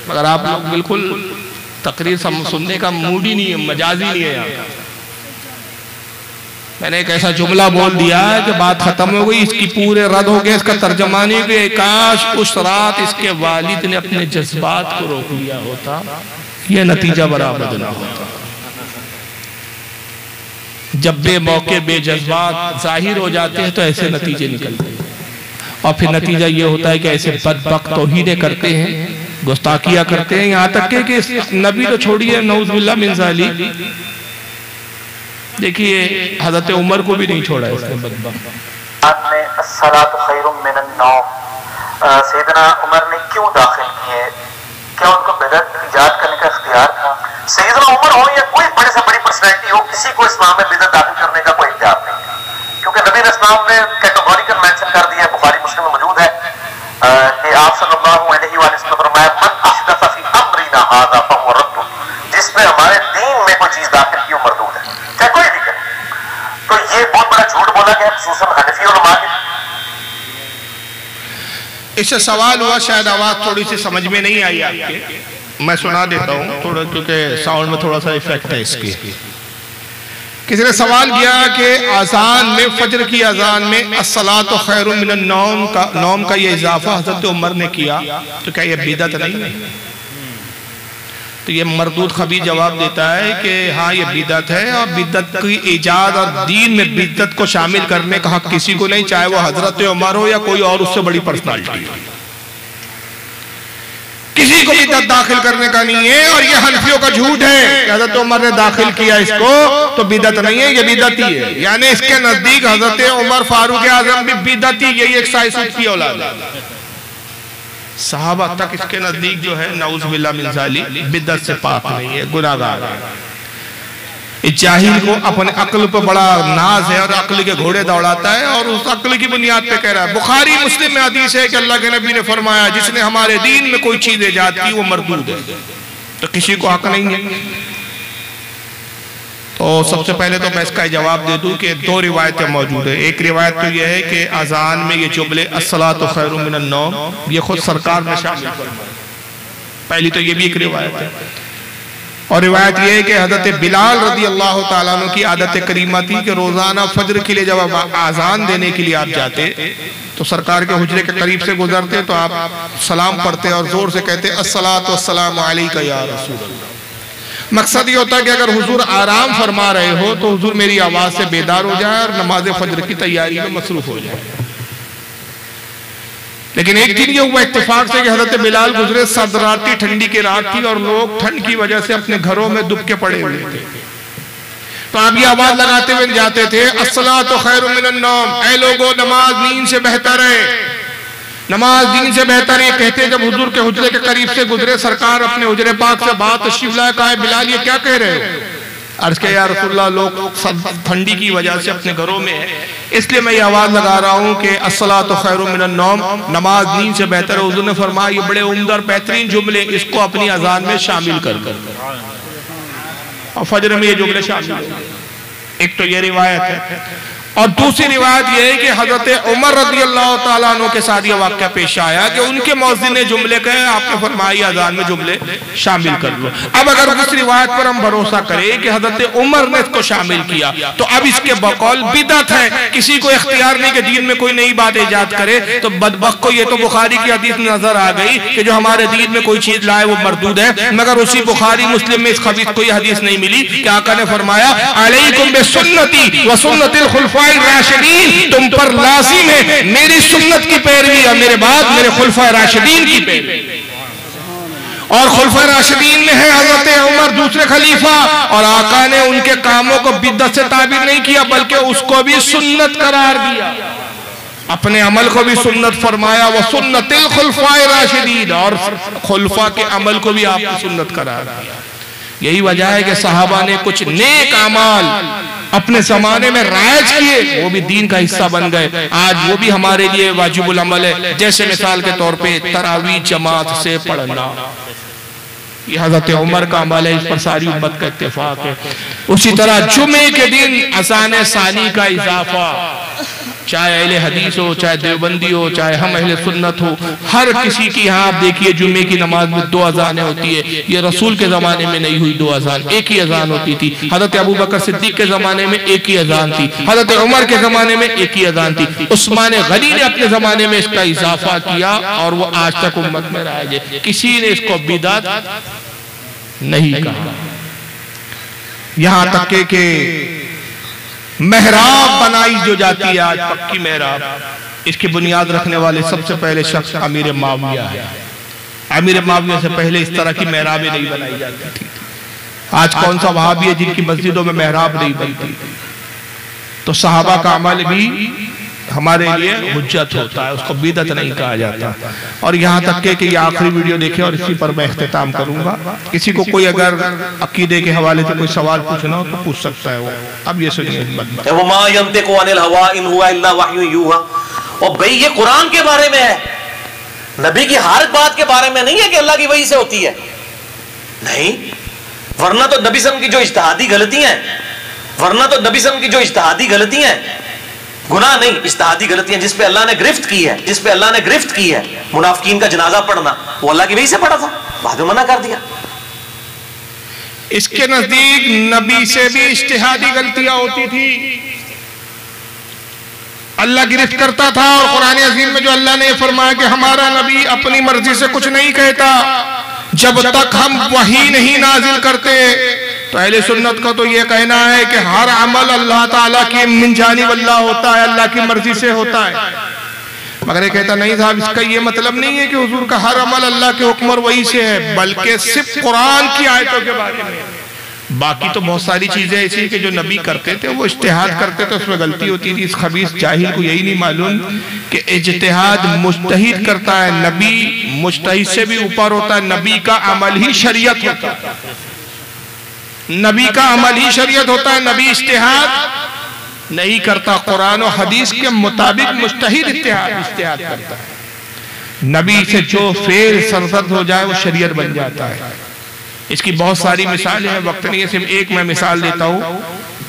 मगर आप लोग बिल्कुल तकरीर सुनने का मूड ही नहीं है, मजाज ही नहीं है यहाँ। मैंने एक ऐसा जुमला बोल दिया है कि बात खत्म हो गई, इसकी पूरे रद्द हो गए, इसका तर्जमा नहीं कि काश उस रात इसके वालिद ने अपने जज्बात को रोक लिया होता, यह नतीजा बराबर ना होता। जब बेमौके बेजज्बात जाहिर हो जाते हैं तो ऐसे नतीजे निकलते हैं, और फिर नतीजा ये होता है कि ऐसे बदबख्त तौहीदें करते हैं, गुस्ताखियां करते हैं, यहाँ तक कि नबी तो छोड़िए, नऊज़ुबिल्लाह मिन ज़ालिक, देखिए हज़रत उमर को भी नहीं छोड़ा इसने बदबख्त। अस्सलातु खैरुम मिनन नौम सैयदना उमर ने क्यों दाखिल किए? क्या उनको बिदअत इजाद करने का इख्तियार था? सैयदना उमर हो या कोई बड़े से बड़ी पर्सनैलिटी हो, किसी को इस्लाम में बिदअत दाखिल करने का कोई इख्तियार नहीं है, क्योंकि नबी इस्लाम ने कैटेगोरिकल मेंशन कर दिया, बुखारी मुस्लिम में मौजूद है कि आप सल्लल्लाहु अलैहि वसल्लम फरमाया मन अहदथ फी अम्रिना हाज़ा फहुव रद्द, जिसने हमारे दीन में कोई चीज दाखिल की वो मरदूद है, चाहे कोई भी करे। तो ये बहुत बड़ा झूठ बोला गया खुसूसन हनफी उलमा के। इससे सवाल हुआ, शायद आवाज थोड़ी सी समझ में नहीं आई आपके, मैं सुना देता हूँ थोड़ा, क्योंकि साउंड में थोड़ा सा इफेक्ट है इसके। किसी ने सवाल किया कि अजान में, फजर की अजान में अस्सलातु खैरुम मिनन नौम का ये इजाफा हज़रत उमर ने किया, तो क्या ये बिदअत नहीं है? तो ये मरदूद खबी जवाब देता है कि हाँ ये बिदअत है, और बिदअत की इजाद और दीन में बिदअत को शामिल करने का हक किसी को नहीं, चाहे वो हजरत उमर हो या कोई और उससे बड़ी पर्सनालिटी हो, किसी को बिदअत दाखिल करने का नहीं है। और ये हनफियों का झूठ है कि हजरत उमर ने दाखिल किया इसको तो बिदअत नहीं है, ये बिदअती है। यानी इसके नजदीक हजरत उमर फारूक आजम भी बिदअती, यही एक साइसुद की औलाद है। सहाबा तक इसके नजदीक जो है नऊज़ुबिल्लाह मिन ज़ालिक बिदअत से पाक नहीं है, गुनाहगार है। इस जाहिल को अपने अक्ल पर बड़ा नाज है और अक्ल के घोड़े दौड़ाता है, और उस अक्ल की बुनियाद पे कह रहा है। बुखारी मुस्लिम में हदीस है कि अल्लाह के नबी ने फरमाया जिसने हमारे दीन में कोई चीज ईजाद की वो मरदूद है, तो किसी को हक नहीं है। तो सबसे पहले तो मैं इसका जवाब दे दूं कि दो रिवायतें मौजूद है। एक रिवायत तो यह है कि अजान में ये जुमले अस्सलातु खैरुम मिनन नौम ये खुद सरकार ने शामिल किया, पहली तो ये भी एक रिवायत है। और रिवायत यह है कि हज़रत बिलाल रज़ी अल्लाह ताला अन्हु की आदत करीमा थी कि रोजाना फजर के लिए जब आजान देने के लिए आप जाते तो सरकार के हुजरे के करीब से गुजरते तो आप सलाम पढ़ते और जोर से कहते अस्सलातु वस्सलामु अलैका या रसूल अल्लाह। मकसद ये होता है कि अगर हुजूर आराम फरमा रहे हो तो हुजूर मेरी आवाज से बेदार हो जाए और नमाज फजर की तैयारी में मसरूफ हो जाए। लेकिन एक दिन ये हुआ इत्तेफाक से कि हजरत बिलाल गुजरे, सदराती ठंडी की रात थी और लोग ठंड की वजह से अपने घरों में दुबके पड़े हुए थे। तो आप ये आवाज लगाते हुए जाते थे अस्सलातु खैरुम मिनन नौम, ऐ लोगों नमाज नींद से बेहतर है, नमाज दीन से बेहतर है। कहते जब हुजूर के हुजरे के करीब से गुजरे, सरकार अपने हुजरे पाक से बात तशरीफ लाए, कहा बिलाल ये क्या कह रहे हो? अर्ज के या रसूलल्लाह लोग ठंडी की वजह से अपने घरों में है, इसलिए मैं ये आवाज लगा रहा हूँ कि अस्सलातु खैरुम मिनन नौम, नमाज दीन से बेहतर है। हुजूर ने फरमाया ये बड़े उम्दा और बेहतरीन जुमले, इसको अपनी अजान में शामिल कर और फजर में ये जुमले शामिल। एक तो ये रिवायत है, और दूसरी रिवायत यह है कि हजरत उमर रज़ी अल्लाह ताला अन्हु के साथ यह वाक़या पेश आया कि उनके मौज़िन ने जुमले कहे, आपने फरमाया अज़ान में जुमले शामिल कर लो। अब अगर उस रिवायत पर हम भरोसा करें कि हजरत उमर ने इसको शामिल किया तो अब इसके बकौल बिदअत है, किसी को इख्तियार नहीं कि दीन में कोई नई बात ईजाद करे। तो बदबख्त को ये तो बुखारी की हदीस नजर आ गई कि जो हमारे दीन में कोई चीज लाए वो मरदूद है, मगर उसी बुखारी मुस्लिम में इस खबीस कोई हदीस नहीं मिली कि आका ने फरमाया अलैकुम बिसुन्नती व सुन्नतिल खुलफाए राशिदीन, तुम पर लाजिम है मेरी सुन्नत की पैरवी और मेरे बाद मेरे खुलफाए राशिदीन की पैरवी। और खुलफाए राशिदीन में है हजरत उमर दूसरे खलीफा, और आका ने उनके कामों को बिदअत से ताबीर नहीं किया बल्कि उसको भी सुन्नत करार दिया। अपने अमल को भी सुन्नत फरमाया, वह सुन्नतिल खुलफाए राशिदीन, और खुलफा के अमल को भी आपने सुन्नत करार दिया। यही वजह है कि सहाबा ने कुछ नेक अमाल अपने जमाने में राइज किए, वो भी दीन का हिस्सा बन गए। आज वो भी हमारे लिए वाजिबुल अमल है। जैसे मिसाल के तौर पे तरावी जमात से पढ़ना, ये हजरत उमर का अमल है, इस पर सारी उम्मत का इत्तेफाक है। उसी तरह जुमे के दिन अज़ान सानी का इजाफा, चाहे अहले हदीस हो, चाहे देवबंदी हो, चाहे हम अहले सुन्नत हो, हर किसी की यहाँ आप देखिए जुमे की नमाज में 2 अज़ानें होती है। ये रसूल के ज़माने में नहीं हुई 2 अज़ान, एक ही अज़ान होती थी। हज़रत अबू बकर सिद्दीक के ज़माने में एक ही अज़ान थी, हज़रत उमर के ज़माने में एक ही अज़ान थी, उस्मान गनी ने अपने ज़माने में इसका इजाफा किया और वो आज तक उम्मत में राइज है। किसी ने इसको बिदअत नहीं कहा। यहां तक के मेहराब बनाई जो जाती है आज, पक्की मेहराब, इसकी बुनियाद रखने वाले सबसे पहले शख्स अमीर माविया है। अमीर माविया से पहले इस तरह की मेहराबें नहीं बनाई जाती थी। आज कौन सा वहाबी है जिनकी मस्जिदों में मेहराब नहीं बनती? तो सहाबा का अमल भी हमारे लिए हुज्जत होता है, उसको बिदअत नहीं कहा जाता। और यहाँ तक के कि ये आखिरी वीडियो देखें और इसी पर मैं इख्तिताम करूंगा। किसी को कोई अगर अकीदे के हवाले से कोई सवाल पूछना हो तो पूछ सकता है वो। अब ये सुनिए, और भाई ये कुरान के बारे में है, नबी की हर बात के बारे में नहीं है कि अल्लाह की वही से होती है, नहीं। वरना तो नबी सल्लल्लाहु अलैहि वसल्लम की जो इज्तिहादी गलतियां हैं, वरना तो नबी सल्लल्लाहु अलैहि वसल्लम की जो इज्तिहादी गलतियां हैं, गुनाह नहीं, इज्तिहादी गलतियां, जिस पे अल्लाह ने गिरफ्त की है, जिस पे अल्लाह ने गिरफ्त की है, मुनाफिकीन का जनाजा पढ़ना, वो अल्लाह की वही से पढ़ा था, बाद में मना कर दिया। इसके नजदीक नबी से भी इज्तिहादी गलतियां होती थी, अल्लाह गिरफ्त करता था। और कुरान अज़ीम में जो अल्लाह ने फरमाया कि हमारा नबी अपनी मर्जी से कुछ नहीं कहता जब तक हम वही नहीं नाजिल करते। तो अहले सुन्नत का तो ये कहना है कि हर अमल अल्लाह ताला की मिन जानिब अल्लाह होता है, अल्लाह की मर्जी से होता है। मगर ये कहता नहीं साहब, इसका ये मतलब नहीं है कि हुजूर का हर अमल अल्लाह के हुक्म और वही से है, बल्कि सिर्फ कुरान की आयतों के बारे में। बाकी तो बहुत सारी चीजें ऐसी कि जो नबी करते थे वो इज्तिहाद करते थे, उसमें गलती होती थी। इस खबीस जाहिल को यही नहीं मालूम कि इज्तिहाद मुज्तहिद करता है, नबी मुज्तहिद से भी ऊपर होता है। नबी का अमल ही शरीयत होता है, नबी का अमल ही शरीयत होता है। नबी इज्तिहाद नहीं करता, कुरान और हदीस के मुताबिक मुज्तहिद इज्तिहाद करता है। नबी से जो फेल सरजद हो जाए वो शरीयत बन जाता है। इसकी बहुत सारी मिसालें हैं, वक्त नहीं है, सिर्फ एक मैं मिसाल देता हूँ।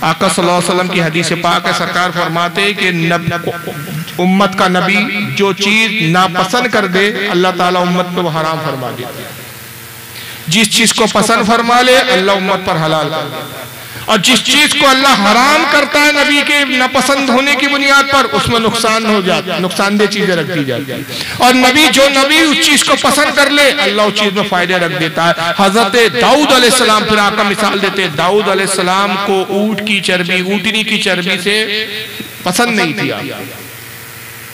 आका सल्लल्लाहु अलैहि वसल्लम की हदीस पाक है, सरकार फरमाते हैं कि उम्मत का नबी जो चीज नापसंद कर दे अल्लाह ताला उम्मत पे वो हराम फरमा देता है। जिस चीज को पसंद फरमा ले अल्लाह उम्मत पर हलाल कर देता है, और जिस चीज को अल्लाह हराम करता है नबी के नापसंद होने की बुनियाद पर, उसमें नुकसान हो जाता है, नुकसानदेह चीजें रख दी जाती है। और नबी उस चीज को पसंद कर ले अल्लाह उस चीज में फायदे रख देता है। हजरत दाऊद अलैहिस्सलाम, फिर आपका मिसाल देते हैं, दाऊद अलैहिस्सलाम को ऊंट की चर्बी, ऊँटनी की चर्बी से पसंद नहीं थी।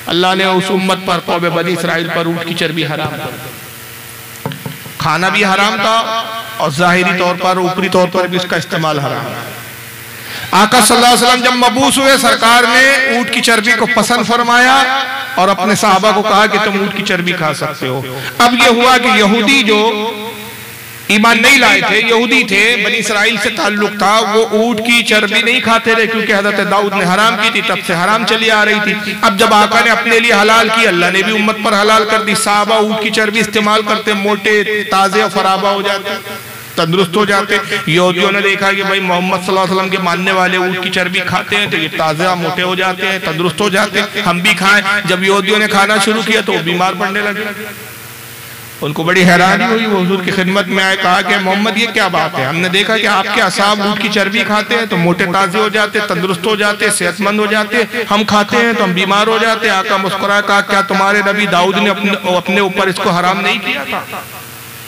अल्लाह ने उस उम्मत पर, कौम बनी इसराइल पर ऊंट की चर्बी हराम कर दी। खाना भी हराम था और जाहिरी तौर पर, ऊपरी तौर पर भी उसका इस्तेमाल हराम है। आका सल्लल्लाहु अलैहि वसल्लम जब मबूस हुए, सरकार ने ऊंट की चर्बी को पसंद फरमाया और अपने सहाबा को कहा कि तुम ऊंट की चर्बी खा सकते हो। अब यह हुआ कि यहूदी जो ईमान नहीं लाए थे, यहूदी थे, बनी इसराइल से ताल्लुक था, वो ऊंट की चर्बी नहीं खाते रहे क्योंकि हजरत दाऊद ने हराम की थी, तब से हराम चली आ रही थी। अब जब आका ने अपने लिए हलाल की, अल्लाह ने भी उम्मत पर हलाल कर दी। साहबा ऊंट की चर्बी इस्तेमाल करते, मोटे ताजे और फराबा हो जाते, तंदुरुस्त हो जाते। यहूदियों ने देखा कि भाई मोहम्मद सल्लल्लाहु अलैहि वसल्लम के मानने वाले ऊंट की चर्बी खाते हैं तो ये ताजा मोटे हो जाते हैं, तंदुरुस्त हो जाते हैं, हम भी खाएं। जब यहूदियों ने खाना शुरू किया तो वो बीमार पड़ने लगे। उनको बड़ी हैरानी हुई, वो हुजूर की खिदमत में आए, कहा कि मोहम्मद ये क्या बात है, हमने देखा कि आपके असाब ऊंट की चर्बी खाते हैं तो मोटे ताजे हो जाते, तंदुरुस्त हो जाते, सेहतमंद हो जाते, हम खाते हैं तो हम बीमार हो जाते। आका मुस्कुराया, कहा क्या तुम्हारे नबी दाऊद ने अपने ऊपर इसको हराम नहीं किया था?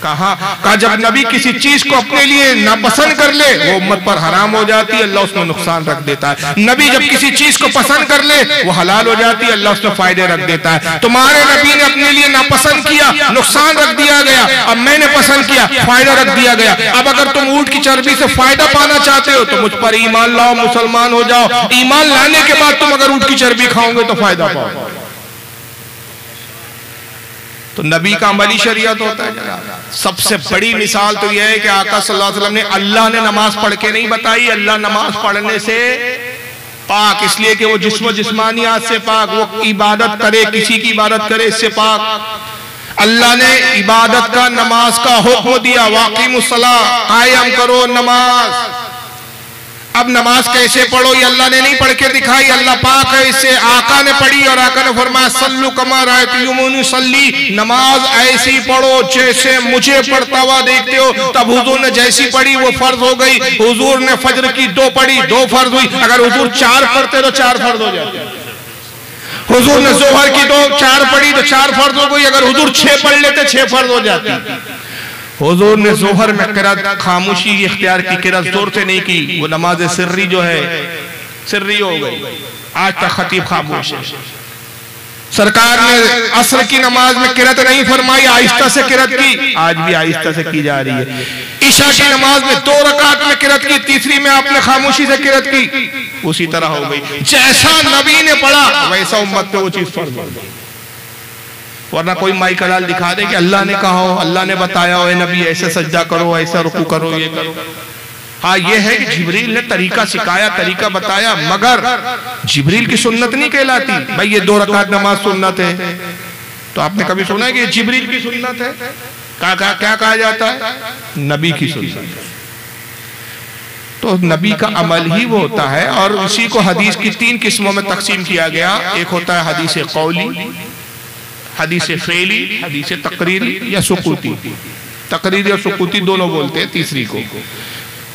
कहा जब नबी किसी चीज को अपने लिए नापसंद कर ले वो उम्मत पर हराम हो जाती है, अल्लाह उसमें नुकसान रख देता है। नबी जब किसी चीज को पसंद कर ले वो हलाल हो जाती है, अल्लाह उसमें फायदे रख देता है। तुम्हारे नबी ने अपने लिए नापसंद किया, नुकसान रख दिया गया, अब मैंने पसंद किया, फायदा रख दिया गया। अब अगर तुम ऊंट की चर्बी से फायदा पाना चाहते हो तो मुझ पर ईमान लाओ, मुसलमान हो जाओ। ईमान लाने के बाद तुम अगर ऊंट की चर्बी खाओगे तो फायदा पाओ। तो नबी का अमली शरीयत होता है जनाब। सबसे बड़ी मिसाल तो यह है कि आका सल्लल्लाहु अलैहि वसल्लम ने, अल्लाह ने नमाज पढ़ के नहीं बताई, अल्लाह नमाज पढ़ने से पाक, इसलिए कि वो जिस्मानियात से पाक, वो इबादत करे, किसी की इबादत करे इससे पाक। अल्लाह ने इबादत का, नमाज का हुक्म दिया, वाक़िमुस्सलाह, कायम करो नमाज। अब नमाज कैसे पढ़ो ये अल्लाह ने नहीं पढ़ के दिखाई, अल्लाह पाक है, इससे आका ने पढ़ी और आका ने फरमाया सल्लु कमा रायतुमूनी सल्ली, नमाज ऐसी पढ़ो जैसे मुझे पढ़ता हुआ देखते हो। तब हुजूर ने जैसी पढ़ी वो फर्ज हो गई। हुजूर ने फजर की 2 पढ़ी, 2 फर्ज हुई। अगर हुजूर 4 पढ़ते तो 4 फर्ज हो जाते। हुजूर ने जोहर की 4 पढ़ी तो 4 फर्ज हो गई। अगर हुजूर 6 पढ़ लेते 6 फर्ज हो जाती। हुजूर ने जोहर में किरात खामोशी इख्तियार की, किरात जोर से नहीं की, वो नमाज सिर्री जो है सिर्री हो गई। आज तक खतीब खामोश है। सरकार ने असर की नमाज में किरात नहीं फरमाई, आहिस्ता से किरात की, आज भी आहिस्ता से की जा रही है। ईशा की नमाज में 2 रकात में किरात की, तीसरी में आपने खामोशी से किरात की, उसी तरह हो गई। जैसा नबी ने पढ़ा वैसा उम्मत पे वो चीज फर्ज हो गई। वरना कोई माई कलाल दिखा दे कि अल्लाह ने कहा हो, अल्लाह ने बताया हो, नबी ऐसे सजदा करो, ऐसा रुकू करो, ये करो। हाँ ये है कि जिब्रील ने तरीका सिखाया, तरीका बताया, मगर जिब्रील की सुन्नत नहीं कहलाती। भाई ये 2 रकात नमाज सुन्नत है, तो आपने कभी सुना है कि जिब्रील की सुन्नत है? क्या कहा जाता है? नबी की सुन्नत। तो नबी का अमल ही वो होता है। और उसी को हदीस की 3 किस्मों में तकसीम किया गया। एक होता है हदीस कौली, हदीस फेली, हदीस तकरीरी या सुकूती। तकरीरी और सुकूती दोनों बोलते हैं तीसरी को।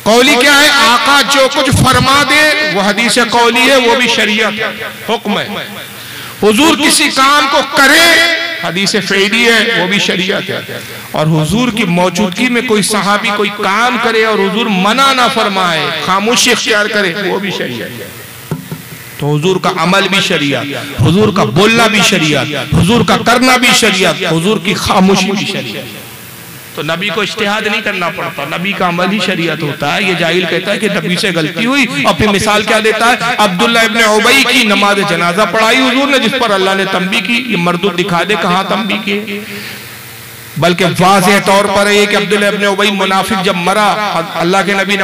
कौली क्या है? आका जो कुछ फरमा दे वो हदीस कौली है, वो भी शरीयत है, हुक्म है। हुजूर किसी काम को करे, हदीस फेली है, वो भी शरीयत है। और हुजूर की मौजूदगी में कोई सहाबी कोई काम करे और हुजूर मना ना फरमाए, खामोशी इख्तियार करे, वो भी शरीयत है। तो हुजूर का अमल भी शरीयत, हुजूर का बोलना भी शरीयत, हुजूर का करना भी शरीयत, हुजूर की खामोशी भी शरीयत। तो नबी को इज्तिहाद नहीं करना पड़ता, नबी का अमल ही शरीयत होता है। ये जाहिल कहता है कि नबी से गलती हुई, और फिर मिसाल क्या देता है? अब्दुल्ला इब्ने उबई की नमाज जनाजा पढ़ाई हुजूर ने, जिस पर अल्लाह ने तंबी की। ये मर्दूद दिखा दे कहाँ तंबी की, बल्कि वाज़ेह तौर पर है कि अब्दुल्ला इब्ने उबई मुनाफिक जब मरा, अल्लाह के नबी